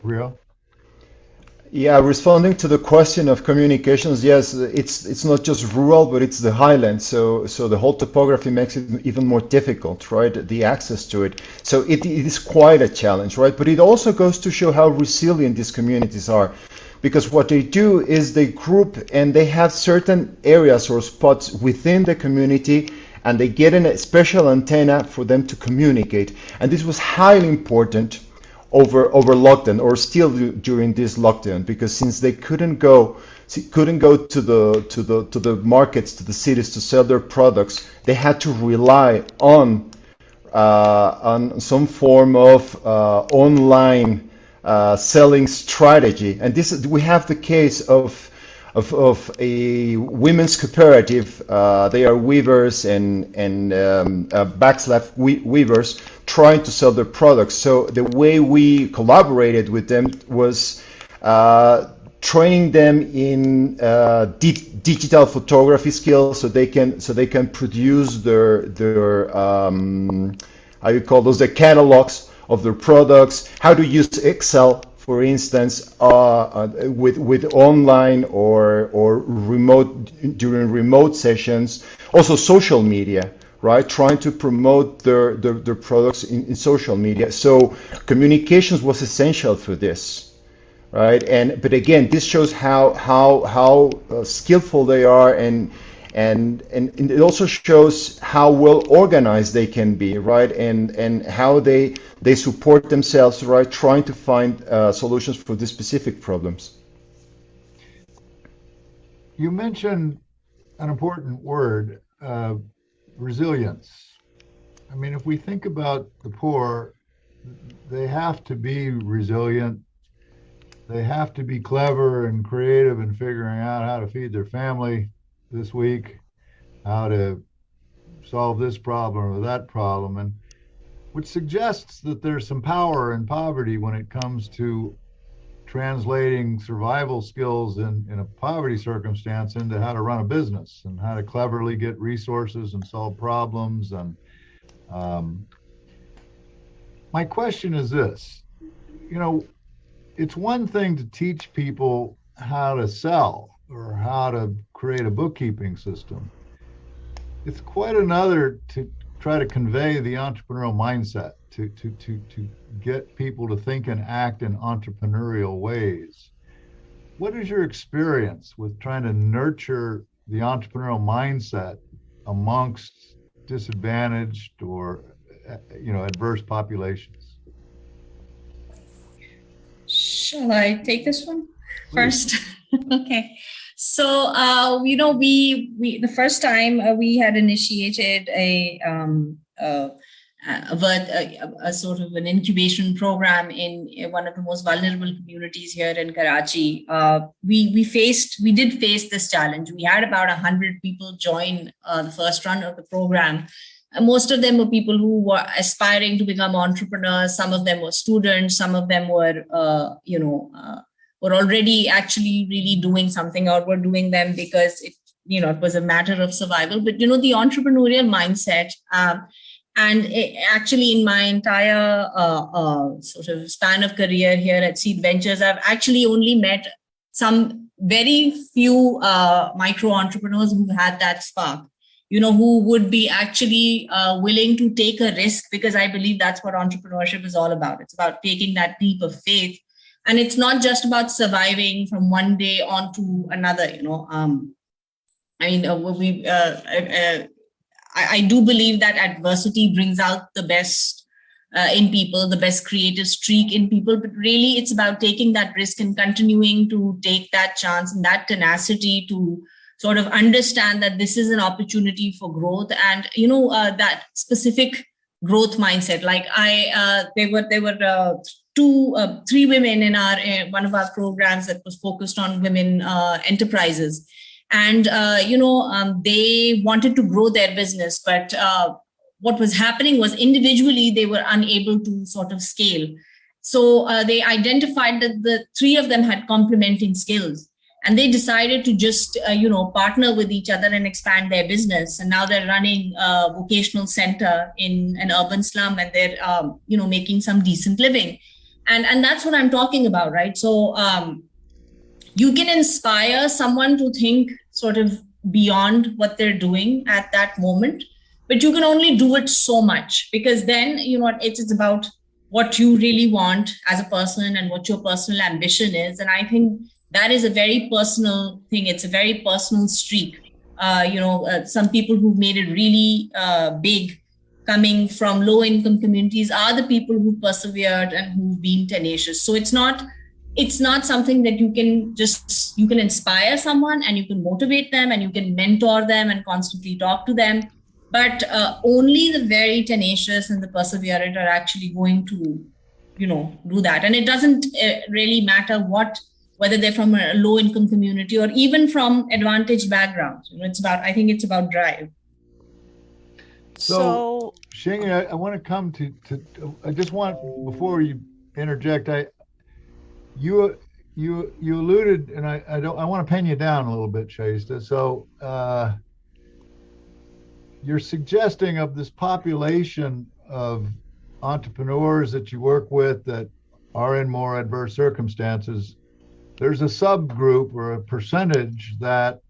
Real? Yeah, responding to the question of communications, yes, it's not just rural, but it's the highlands. So the whole topography makes it even more difficult, right? The access to it. So it is quite a challenge, right? But it also goes to show how resilient these communities are, because what they do is they group and they have certain areas or spots within the community, and they get in a special antenna for them to communicate. And this was highly important over lockdown, or still during this lockdown, because since they couldn't go to the markets, to the cities to sell their products, they had to rely on some form of online selling strategy. And this we have the case of a women's cooperative. They are weavers and backslash weavers trying to sell their products. So the way we collaborated with them was training them in digital photography skills, so they can produce their how you call those, the catalogs of their products, how to use Excel, for instance, with online or remote, during remote sessions. Also social media, right? Trying to promote their products in social media. So communications was essential for this, right? But again, this shows how skillful they are, and it also shows how well organized they can be, right? And how they support themselves, right? Trying to find solutions for these specific problems. You mentioned an important word, resilience. I mean, if we think about the poor, they have to be resilient. They have to be clever and creative in figuring out how to feed their family this week, how to solve this problem or that problem, and which suggests that there's some power in poverty when it comes to translating survival skills in a poverty circumstance into how to run a business and how to cleverly get resources and solve problems. And my question is this, it's one thing to teach people how to sell or how to create a bookkeeping system. It's quite another to try to convey the entrepreneurial mindset, to get people to think and act in entrepreneurial ways. What is your experience with trying to nurture the entrepreneurial mindset amongst disadvantaged or adverse populations? Shall I take this one first? Okay. So, we the first time we had initiated a sort of an incubation program in one of the most vulnerable communities here in Karachi. We did face this challenge. We had about 100 people join the first run of the program. Most of them were people who were aspiring to become entrepreneurs. Some of them were students. Some of them were, were already actually really doing something, or were doing them because it was a matter of survival. But, the entrepreneurial mindset, actually in my entire sort of span of career here at Seed Ventures, I've actually only met some very few micro entrepreneurs who had that spark, who would be actually willing to take a risk, because I believe that's what entrepreneurship is all about. It's about taking that leap of faith. And it's not just about surviving from one day on to another, I do believe that adversity brings out the best in people, the best creative streak in people, but really it's about taking that risk and continuing to take that chance and that tenacity to sort of understand that this is an opportunity for growth, and that specific growth mindset. Like there were 3 women in one of our programs that was focused on women enterprises, and they wanted to grow their business, but what was happening was individually they were unable to sort of scale. So they identified that the 3 of them had complementing skills, and they decided to just partner with each other and expand their business. And now they're running a vocational center in an urban slum, and they're making some decent living. And that's what I'm talking about, right? So you can inspire someone to think sort of beyond what they're doing at that moment, but you can only do it so much, because then, it's about what you really want as a person and what your personal ambition is. And I think that is a very personal thing. It's a very personal streak. Some people who've made it really big coming from low income communities are the people who persevered and who've been tenacious. So it's not something that you can inspire someone and you can motivate them and you can mentor them and constantly talk to them. But only the very tenacious and the perseverant are actually going to, do that. And it doesn't really matter whether they're from a low income community or even from advantaged backgrounds. I think it's about drive. So Shingy, I want to come to I just want, before you interject, you alluded, and I want to pin you down a little bit, Shaista. So you're suggesting of this population of entrepreneurs that you work with that are in more adverse circumstances, there's a subgroup or a percentage that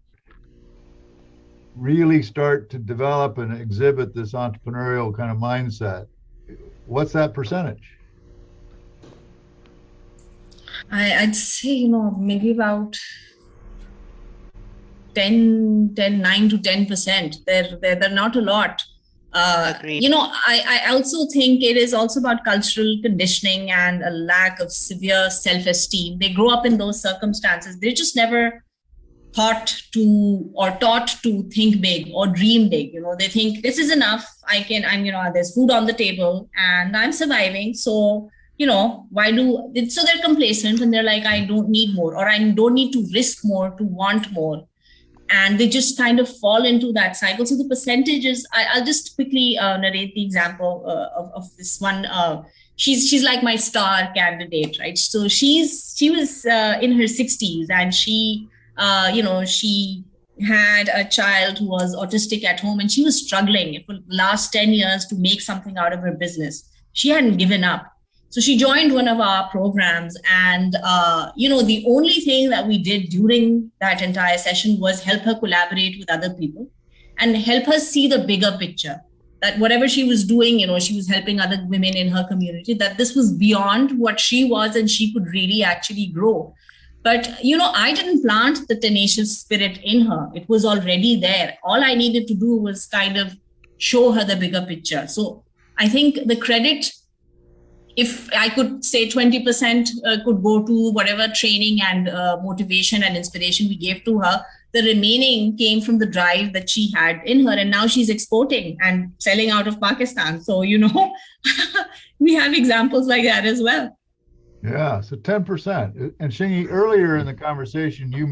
really start to develop and exhibit this entrepreneurial kind of mindset. What's that percentage? I'd say, maybe about 9 to 10%. They're not a lot. I also think it is also about cultural conditioning and a lack of severe self-esteem. They grow up in those circumstances. They're just never taught to think big or dream big. They think this is enough. There's food on the table and I'm surviving. So, so they're complacent and they're like, I don't need more, or I don't need to risk more to want more. And they just kind of fall into that cycle. So the percentages, I'll just quickly narrate the example of this one. She's like my star candidate, right? So she was in her 60s and she had a child who was autistic at home and she was struggling for the last 10 years to make something out of her business. She hadn't given up. So she joined one of our programs and, the only thing that we did during that entire session was help her collaborate with other people and help her see the bigger picture, that whatever she was doing, she was helping other women in her community, that this was beyond what she was and she could really actually grow. But, I didn't plant the tenacious spirit in her. It was already there. All I needed to do was kind of show her the bigger picture. So I think the credit, if I could say 20% could go to whatever training and motivation and inspiration we gave to her, the remaining came from the drive that she had in her. And now she's exporting and selling out of Pakistan. So, we have examples like that as well. Yeah, so 10%. And Shingy, earlier in the conversation, you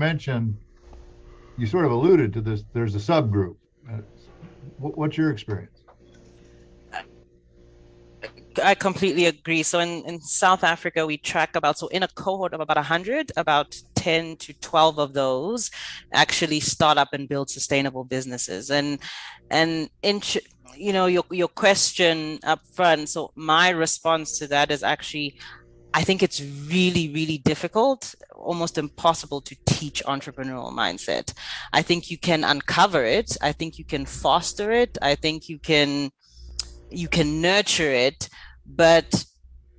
sort of alluded to this, there's a subgroup. What's your experience? I completely agree. So in South Africa, we track in a cohort of about 100, about 10 to 12 of those actually start up and build sustainable businesses. And your question up front. So my response to that is actually, I think it's really, really difficult, almost impossible to teach entrepreneurial mindset. I think you can uncover it. I think you can foster it. I think you can nurture it, but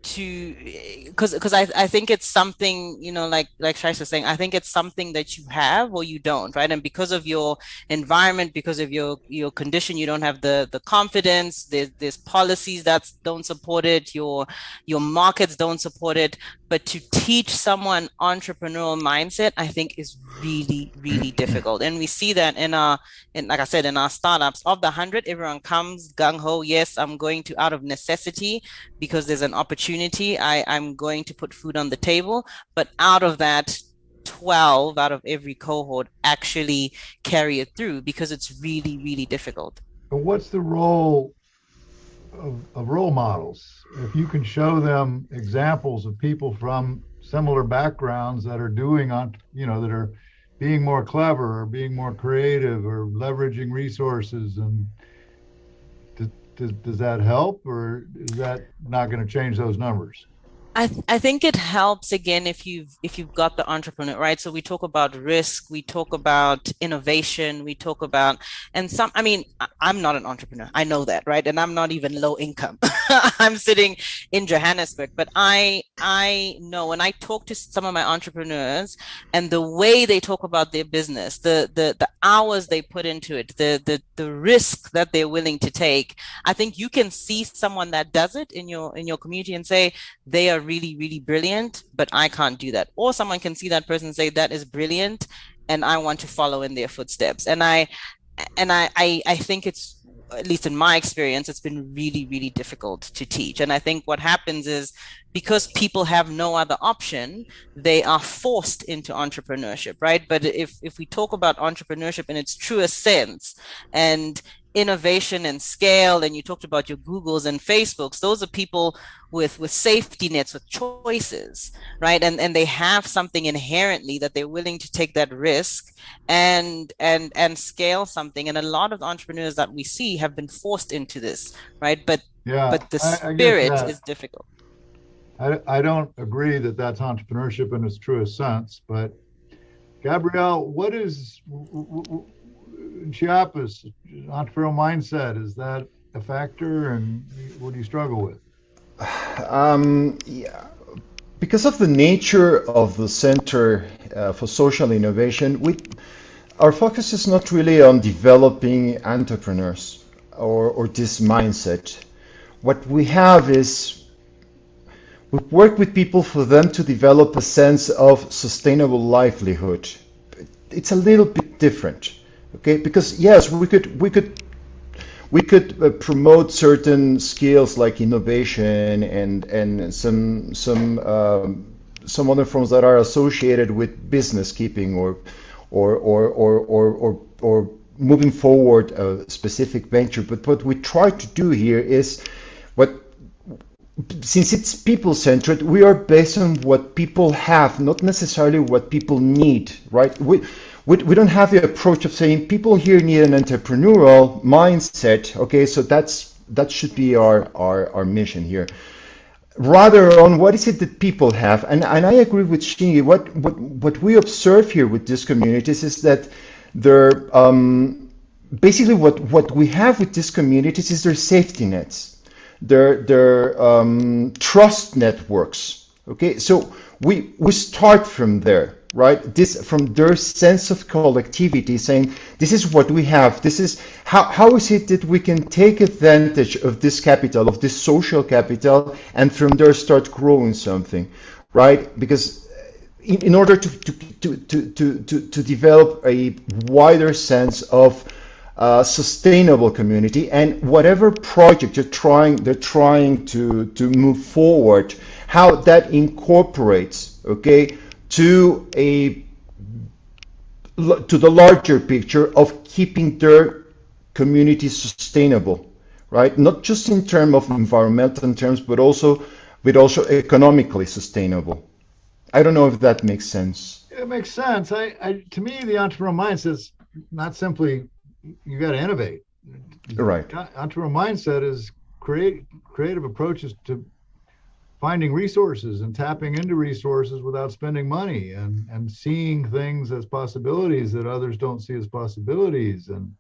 because I think it's something, like Shaista was saying, I think it's something that you have or you don't, right? And because of your environment, because of your condition, you don't have the confidence. There's policies that don't support it. Your markets don't support it. But to teach someone entrepreneurial mindset, I think is really, really difficult. And we see that like I said, in our startups. Of the 100, everyone comes gung-ho. Yes, I'm going to, out of necessity, because there's an opportunity, I'm going to put food on the table. But out of that, 12 out of every cohort actually carry it through because it's really, really difficult. But what's the role of role models? If you can show them examples of people from similar backgrounds that are doing that are being more clever or being more creative or leveraging resources, and does that help, or is that not going to change those numbers? I think it helps again if you've got the entrepreneur, right? So we talk about risk, we talk about innovation, we talk about and some I mean, I'm not an entrepreneur. I know that, right? And I'm not even low income. I'm sitting in Johannesburg, but I know when I talk to some of my entrepreneurs and the way they talk about their business, the hours they put into it, the risk that they're willing to take, I think you can see someone that does it in your community and say, they are really, really brilliant, but I can't do that. Or someone can see that person and say, that is brilliant, and I want to follow in their footsteps. And I think it's, at least in my experience, it's been really, really difficult to teach. And I think what happens is because people have no other option, they are forced into entrepreneurship, right? But if we talk about entrepreneurship in its truest sense and innovation and scale, and you talked about your Googles and Facebooks, those are people with safety nets, with choices, right? And they have something inherently that they're willing to take that risk and scale something. And a lot of the entrepreneurs that we see have been forced into this, right? But Yeah, the I get spirit that. is difficult. I don't agree that that's entrepreneurship in its truest sense, but Gabrielle, what is in Chiapas entrepreneurial mindset? Is that a factor, and what do you struggle with? Yeah, because of the nature of the Center for Social Innovation, our focus is not really on developing entrepreneurs or this mindset. What we have is we work with people for them to develop a sense of sustainable livelihood. It's a little bit different, okay? Because yes, we could promote certain skills like innovation and some other forms that are associated with business keeping or moving forward a specific venture. But what we try to do here is what since it's people centered, we are based on what people have, not necessarily what people need, right? We don't have the approach of saying people here need an entrepreneurial mindset. Okay, so that should be our mission here. Rather on what is it that people have, and I agree with Shingi. What we observe here with these communities is that they're basically what we have with these communities is their safety nets, their trust networks. Okay, so we start from there, right? This from their sense of collectivity, saying this is what we have. This is how is it that we can take advantage of this capital, of this social capital, and from there start growing something, right? Because in order to develop a wider sense of sustainable community, and whatever project they're trying to move forward, how that incorporates, okay, to the larger picture of keeping their community sustainable, right? Not just in terms of environmental terms, but also economically sustainable. I don't know if that makes sense. It makes sense. To me, the entrepreneurial mindset is not simply you got to innovate. Right. Entrepreneurial mindset is creative approaches to finding resources and tapping into resources without spending money, and seeing things as possibilities that others don't see as possibilities. And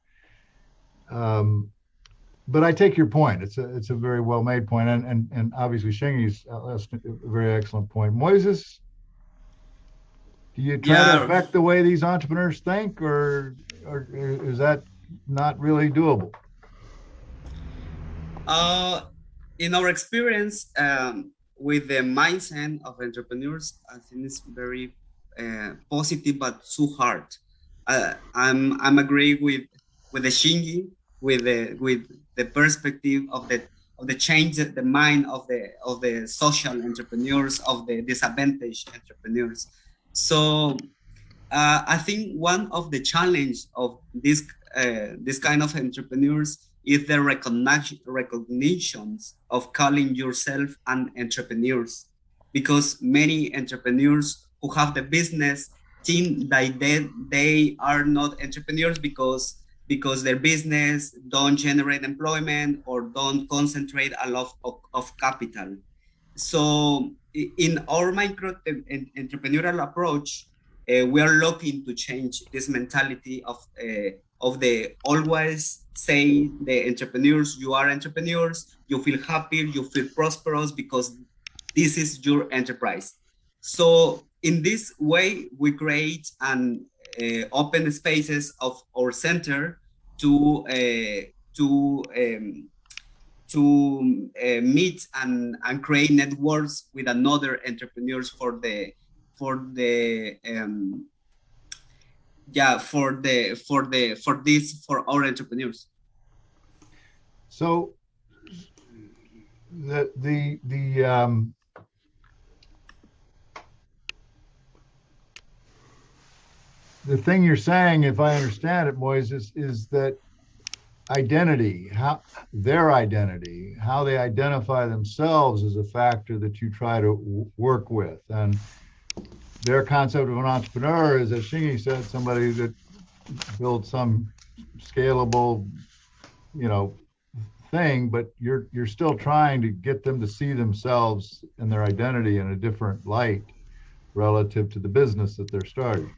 but I take your point. It's a very well made point, and obviously Shingy's asked a very excellent point. Moises, do you try to Yeah. affect the way these entrepreneurs think, or is that not really doable? In our experience with the mindset of entrepreneurs, I think it's very positive but too hard. I'm agree with the Shingi, with the perspective of the change, the mind of the social entrepreneurs, of the disadvantaged entrepreneurs. So I think one of the challenge of this kind of entrepreneurs is the recognitions of calling yourself an entrepreneurs, because many entrepreneurs who have the business think that they are not entrepreneurs because their business don't generate employment or don't concentrate a lot of capital. So in our micro entrepreneurial approach, we are looking to change this mentality of the always say the entrepreneurs, you are entrepreneurs, you feel happy, you feel prosperous because this is your enterprise. So in this way, we create an open spaces of our center to meet and create networks with another entrepreneurs for our entrepreneurs. So the thing you're saying, if I understand it, Moises, is that identity, how they identify themselves is a factor that you try to work with. And their concept of an entrepreneur is, as Shingy said, somebody that builds some scalable, thing, but you're still trying to get them to see themselves and their identity in a different light relative to the business that they're starting.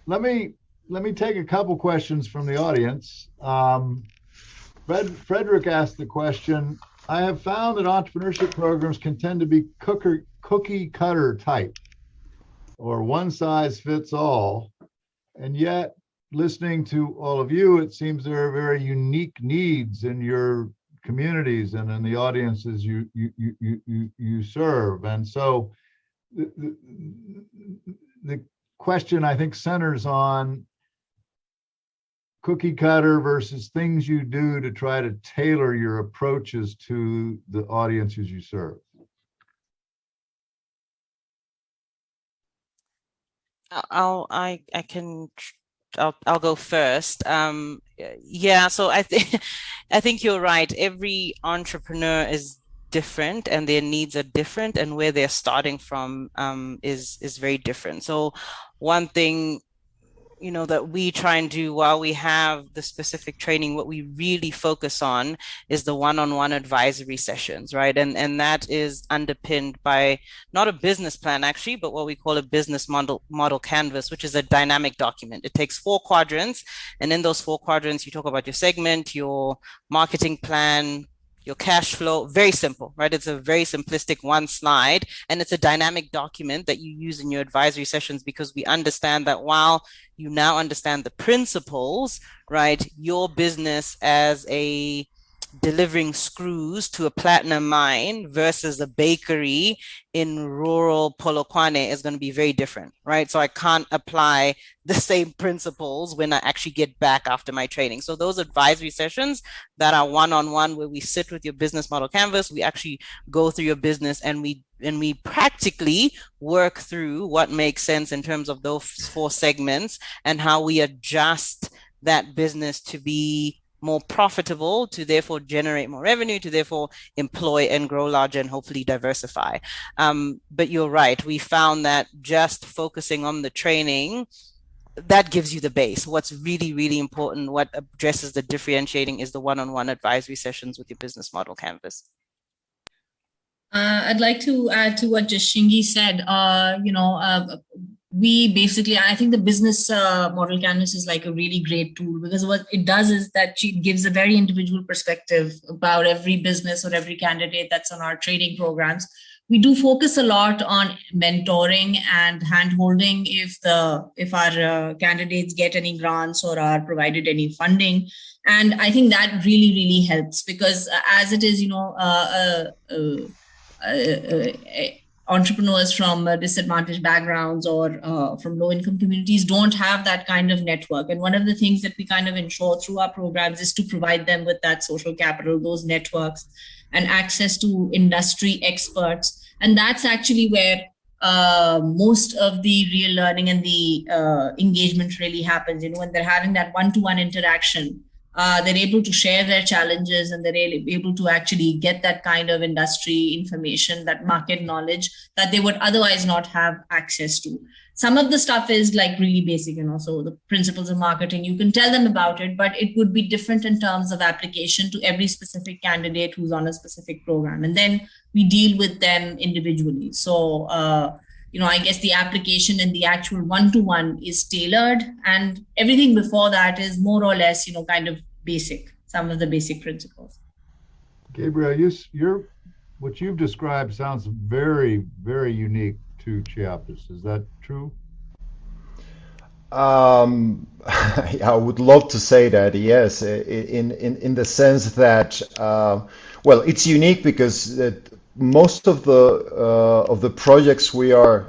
Let me take a couple questions from the audience. Frederick asked the question, I have found that entrepreneurship programs can tend to be cookie cutter type or one size fits all. And yet, listening to all of you, it seems there are very unique needs in your communities and in the audiences you serve. And so the question, I think, centers on cookie cutter versus things you do to try to tailor your approaches to the audiences you serve. I'll go first. Yeah, so I think you're right. Every entrepreneur is different and their needs are different, and where they're starting from is very different. So one thing that we try and do while we have the specific training, what we really focus on is the one-on-one advisory sessions, right? And that is underpinned by not a business plan actually, but what we call a business model canvas, which is a dynamic document. It takes 4 quadrants, and in those 4 quadrants, you talk about your segment, your marketing plan, your cash flow. Very simple, right? It's a very simplistic 1 slide, and it's a dynamic document that you use in your advisory sessions, because we understand that while you now understand the principles, right, your business as a delivering screws to a platinum mine versus a bakery in rural Polokwane is going to be very different, right? So I can't apply the same principles when I actually get back after my training. So those advisory sessions that are one-on-one, where we sit with your business model canvas, we actually go through your business and we practically work through what makes sense in terms of those 4 segments and how we adjust that business to be more profitable, to therefore generate more revenue, to therefore employ and grow larger and hopefully diversify. But you're right. We found that just focusing on the training, that gives you the base. What's really, really important, what addresses the differentiating, is the one-on-one advisory sessions with your business model canvas. I'd like to add to what Jashingi said. We basically, I think the business model canvas is like a really great tool, because what it does is that it gives a very individual perspective about every business or every candidate that's on our training programs. We do focus a lot on mentoring and handholding if our candidates get any grants or are provided any funding. And I think that really, really helps, because as it is, entrepreneurs from disadvantaged backgrounds or from low-income communities don't have that kind of network. And one of the things that we kind of ensure through our programs is to provide them with that social capital, those networks, and access to industry experts. And that's actually where most of the real learning and the engagement really happens. When they're having that one-to-one interaction, they're able to share their challenges, and they're able to actually get that kind of industry information, that market knowledge that they would otherwise not have access to. some of the stuff is like really basic, so the principles of marketing, you can tell them about it, but it would be different in terms of application to every specific candidate who's on a specific program. And then we deal with them individually. So, I guess the application and the actual one-to-one is tailored, and everything before that is more or less, kind of basic, some of the basic principles. Gabriel, what you've described sounds very, very unique to Chiapas. Is that true? I would love to say that, yes, in the sense that, well, it's unique because most of the projects we are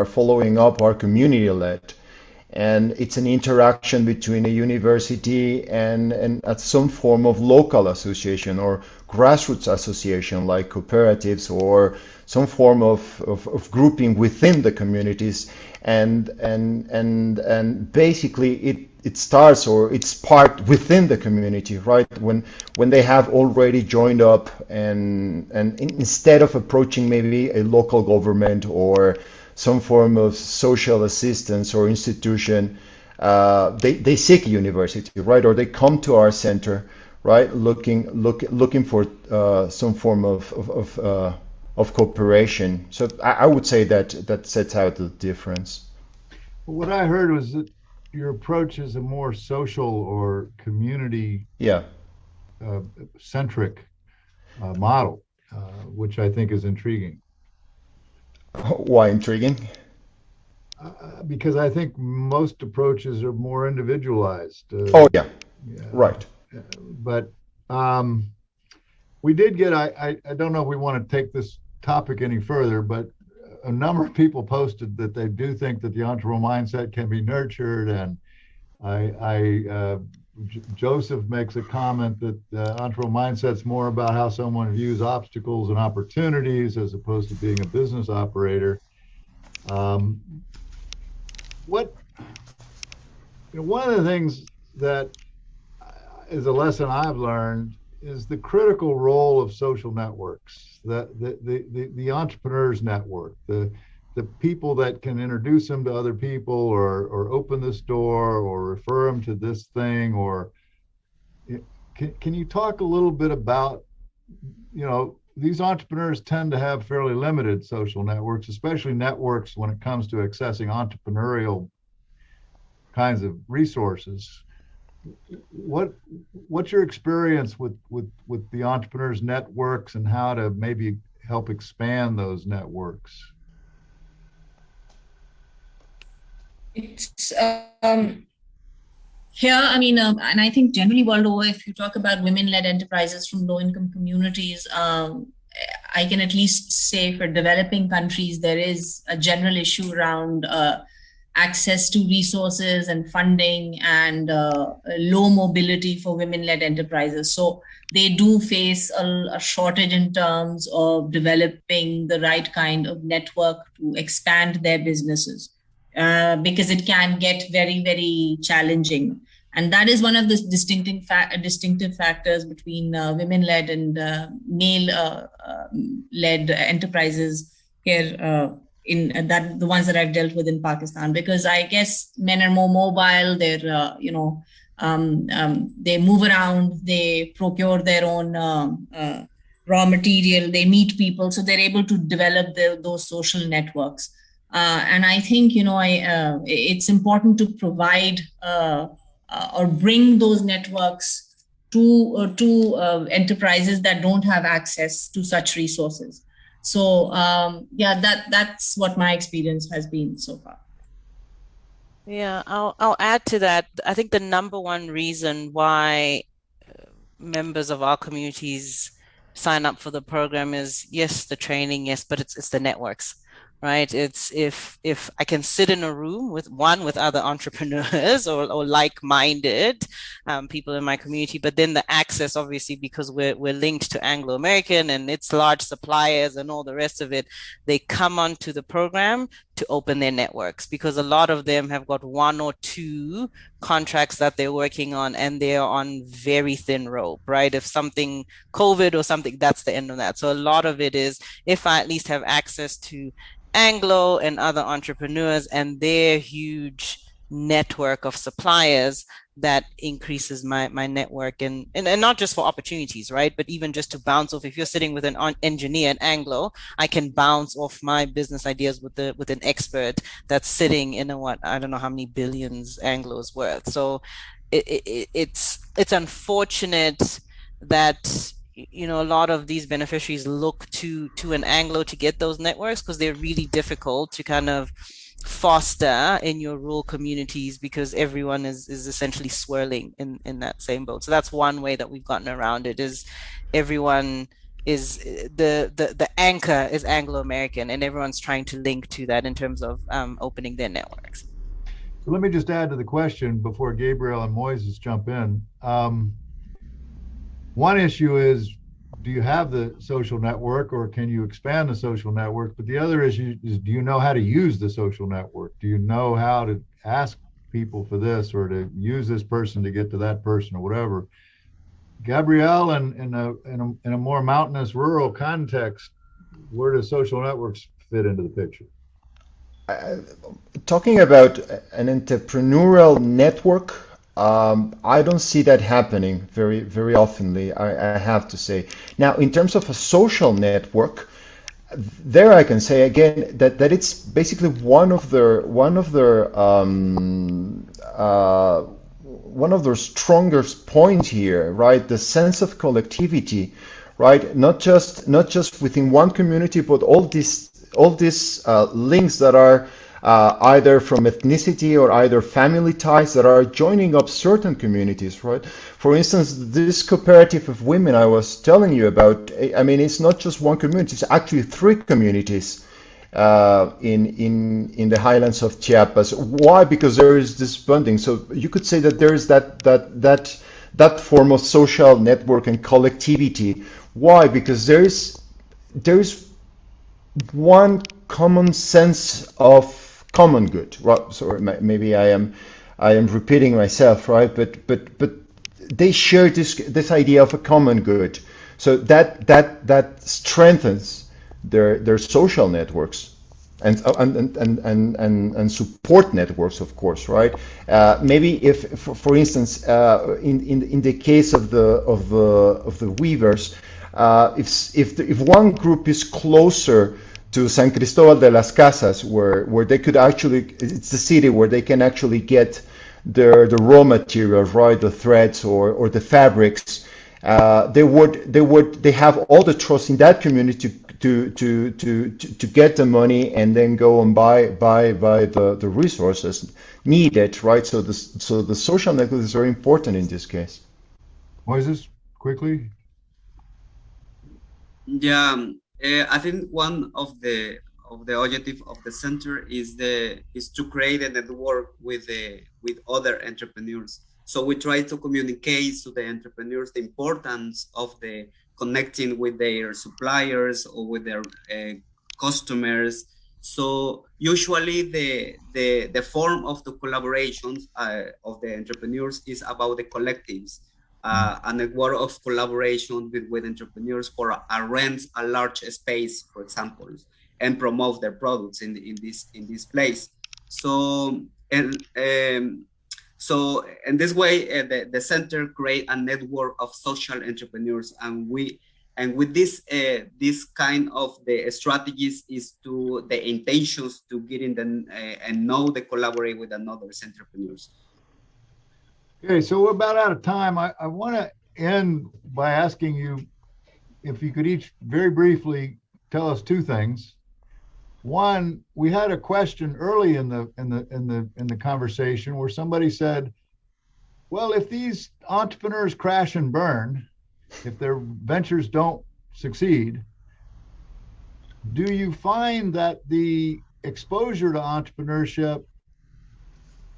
following up are community led, and it's an interaction between a university and some form of local association or grassroots association like cooperatives or some form of grouping within the communities, and basically it starts, or it's part within the community, right? When they have already joined up, and instead of approaching maybe a local government or some form of social assistance or institution, they seek a university, right? Or they come to our center, right? Looking for some form of cooperation. So I would say that sets out the difference. What I heard was that your approach is a more social or community centric model, which I think is intriguing. Why intriguing? Because I think most approaches are more individualized. Right. But we did get, I don't know if we want to take this topic any further, but a number of people posted that they do think that the entrepreneurial mindset can be nurtured. And Joseph makes a comment that the entrepreneurial mindset's more about how someone views obstacles and opportunities as opposed to being a business operator. One of the things that is a lesson I've learned is the critical role of social networks, the entrepreneurs network, the people that can introduce them to other people, or open this door, or refer them to this thing. Or can you talk a little bit about, these entrepreneurs tend to have fairly limited social networks, especially networks when it comes to accessing entrepreneurial kinds of resources. What's your experience with the entrepreneurs networks, and how to maybe help expand those networks? It's here, and I think generally world over, if you talk about women-led enterprises from low-income communities, I can at least say for developing countries, there is a general issue around access to resources and funding, and low mobility for women-led enterprises. So they do face a shortage in terms of developing the right kind of network to expand their businesses, because it can get very, very challenging. And that is one of the distinctive factors between women-led and male-led enterprises here, in that the ones that I've dealt with in Pakistan, because I guess men are more mobile. They're they move around, they procure their own raw material, they meet people, so they're able to develop those social networks. And I think it's important to provide or bring those networks to enterprises that don't have access to such resources. So that's what my experience has been so far. Yeah, I'll add to that. I think the number one reason why members of our communities sign up for the program is, yes, the training, yes, but it's the networks, right? It's if I can sit in a room with other entrepreneurs or like-minded people in my community, but then the access, obviously, because we're linked to Anglo-American and its large suppliers and all the rest of it, they come onto the program to open their networks, because a lot of them have got one or two contracts that they're working on and they're on very thin rope, right? If something, COVID or something, that's the end of that. So a lot of it is, if I at least have access to Anglo and other entrepreneurs and their huge network of suppliers, that increases my network, and not just for opportunities, right? But even just to bounce off. If you're sitting with an engineer in Anglo, I can bounce off my business ideas with an expert that's sitting in a, what, I don't know how many billions Anglo's worth. So it's unfortunate that a lot of these beneficiaries look to an Anglo to get those networks, because they're really difficult to kind of foster in your rural communities, because everyone is essentially swirling in that same boat. So that's one way that we've gotten around it, is everyone is the anchor is Anglo-American, and everyone's trying to link to that in terms of opening their networks. So let me just add to the question before Gabriel and Moises jump in. One issue is, do you have the social network, or can you expand the social network? But the other issue is, do you know how to use the social network? Do you know how to ask people for this, or to use this person to get to that person, or whatever? Gabrielle, in a more mountainous rural context, where do social networks fit into the picture? Talking about an entrepreneurial network, I don't see that happening very oftenly, I have to say. Now, in terms of a social network, there I can say again that it's basically one of their strongest points here, right? The sense of collectivity, right? Not just within one community, but all these links that are either from ethnicity or either family ties that are joining up certain communities, right? For instance, this cooperative of women I was telling you about, I mean, it's not just one community, it's actually 3 communities in the highlands of Chiapas. Why? Because there is this bonding. So you could say that there is that form of social network and collectivity. Why? Because there is one common sense of common good. Right? So maybe I am repeating myself, right? But they share this idea of a common good. So that strengthens their social networks and support networks, of course, right? Maybe if, for instance, in the case of the weavers, if one group is closer to San Cristobal de las Casas, where they could actually, it's the city where they can actually get the raw materials, right, the threads or the fabrics. They have all the trust in that community to get the money and then go and buy the resources needed, right? So the social network is very important in this case. Moises, quickly. Yeah, I think one of the objective of the center is to create a network with other entrepreneurs. So we try to communicate to the entrepreneurs the importance of the connecting with their suppliers or with their customers. So usually the form of the collaborations of the entrepreneurs is about the collectives. A network of collaboration with entrepreneurs for rent a large space, for example, and promote their products in this place. So in this way, the center create a network of social entrepreneurs, and with this kind of the strategies is to the intentions to get in and know the collaborate with another entrepreneurs. Okay, so we're about out of time. I want to end by asking you if you could each very briefly tell us 2 things. One, we had a question early in the conversation where somebody said, well, if these entrepreneurs crash and burn, if their ventures don't succeed, do you find that the exposure to entrepreneurship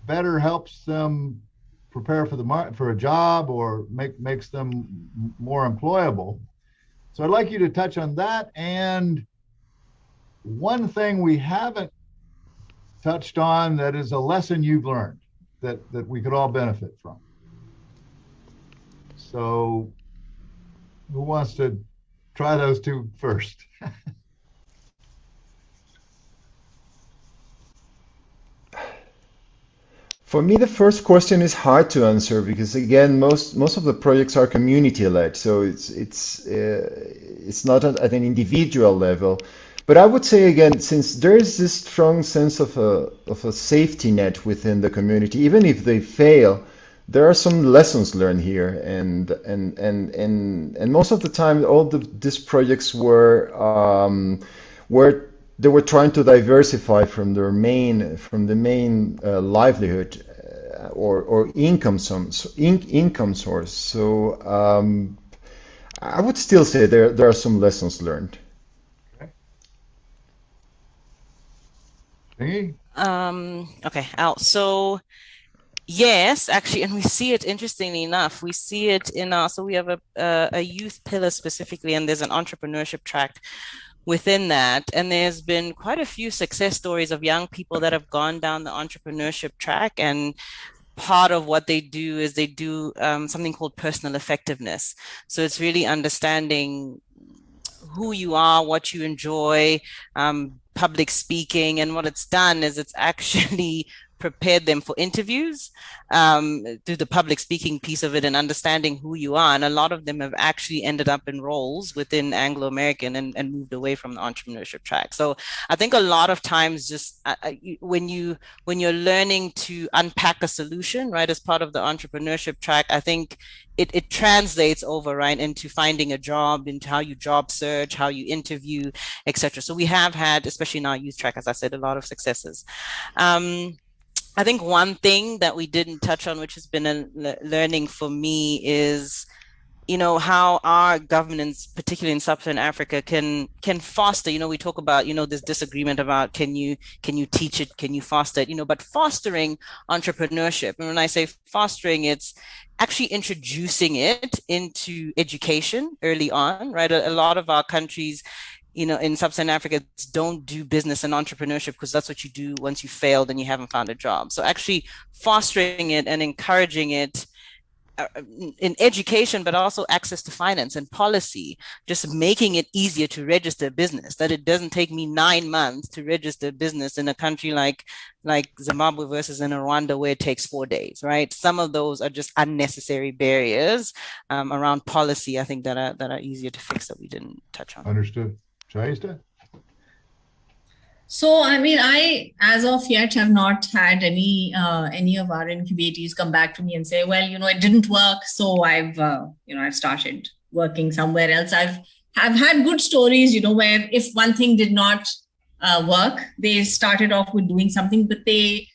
better helps them prepare for a job, or makes them more employable? So I'd like you to touch on that. And one thing we haven't touched on that is a lesson you've learned that we could all benefit from? So who wants to try those two first? For me, the first question is hard to answer because again, most of the projects are community led, so it's not at an individual level. But I would say again, since there is this strong sense of a safety net within the community, even if they fail, there are some lessons learned here, and most of the time, these projects were they were trying to diversify from the main livelihood or income source. So I would still say there are some lessons learned. Okay. Okay, Al. So yes, actually, and we see it, interestingly enough, we see it in our, so we have a youth pillar specifically, and there's an entrepreneurship track within that. And there's been quite a few success stories of young people that have gone down the entrepreneurship track. And part of what they do is they do something called personal effectiveness. So it's really understanding who you are, what you enjoy, public speaking. And what it's done is it's actually prepared them for interviews through the public speaking piece of it and understanding who you are. And a lot of them have actually ended up in roles within Anglo American and moved away from the entrepreneurship track. So I think a lot of times just when you're learning to unpack a solution, right, as part of the entrepreneurship track, I think it translates over, right, into finding a job, into how you job search, how you interview, etc. So we have had, especially in our youth track, as I said, a lot of successes. I think one thing that we didn't touch on, which has been a learning for me, is how our governments, particularly in Sub-Saharan Africa, can foster. We talk about this disagreement about can you teach it, can you foster it, but fostering entrepreneurship. And when I say fostering, it's actually introducing it into education early on, right? A lot of our countries, in Sub-Saharan Africa, don't do business and entrepreneurship because that's what you do once you failed and you haven't found a job. So actually fostering it and encouraging it in education, but also access to finance and policy, just making it easier to register a business, that it doesn't take me 9 months to register a business in a country like Zimbabwe versus in Rwanda, where it takes 4 days, right? Some of those are just unnecessary barriers around policy, I think, that are easier to fix that we didn't touch on. Understood. Shaista? So, I mean, I, as of yet, have not had any of our incubators come back to me and say, well, it didn't work, so I've started working somewhere else. I've had good stories, where if one thing did not work, they started off with doing something, but they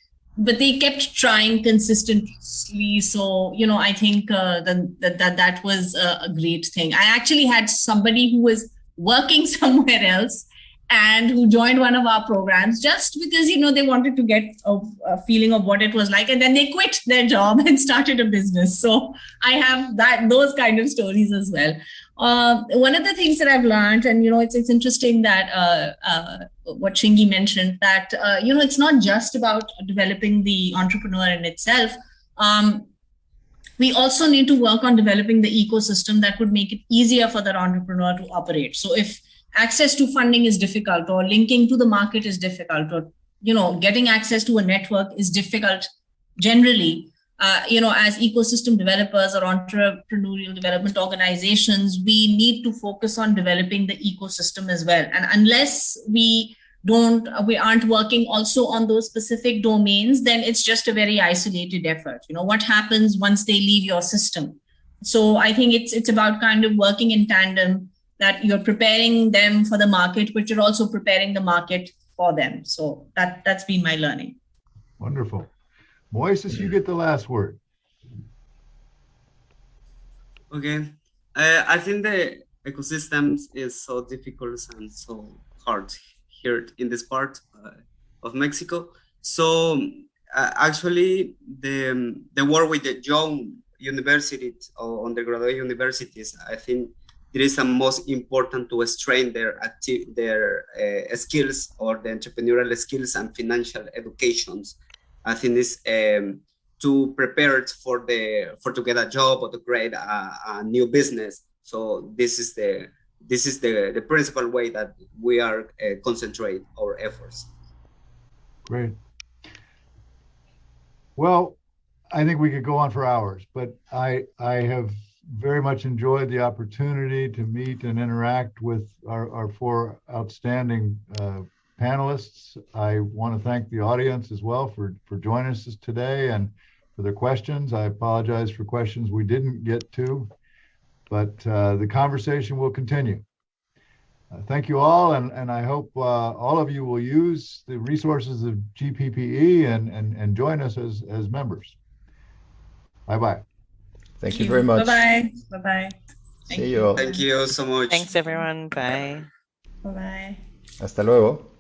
kept trying consistently. So, I think that was a great thing. I actually had somebody who was working somewhere else and who joined one of our programs just because, they wanted to get a feeling of what it was like. And then they quit their job and started a business. So I have those kind of stories as well. One of the things that I've learned, and, it's interesting that what Shingi mentioned, that, it's not just about developing the entrepreneur in itself. We also need to work on developing the ecosystem that would make it easier for that entrepreneur to operate. So if access to funding is difficult, or linking to the market is difficult, or, getting access to a network is difficult generally, as ecosystem developers or entrepreneurial development organizations, we need to focus on developing the ecosystem as well. And unless we aren't working also on those specific domains, then it's just a very isolated effort. What happens once they leave your system? So I think it's about kind of working in tandem, that you're preparing them for the market, but you're also preparing the market for them. So that's been my learning. Wonderful. Moises, you get the last word. Okay. I think the ecosystems is so difficult and so hard here in this part of Mexico. So actually the work with the young universities or undergraduate universities, I think it is most important to strengthen their skills, or the entrepreneurial skills and financial educations. I think this to prepare for to get a job or to create a new business. So this is the principal way that we are concentrate our efforts. Great. Well, I think we could go on for hours, but I have very much enjoyed the opportunity to meet and interact with our four outstanding panelists. I want to thank the audience as well for joining us today and for their questions. I apologize for questions we didn't get to, but the conversation will continue. Thank you all, and I hope all of you will use the resources of GPPE and join us as members. Bye-bye. Thank you very much. Bye-bye. Bye-bye. See you all. Thank you so much. Thanks, everyone. Bye. Bye-bye. Hasta luego.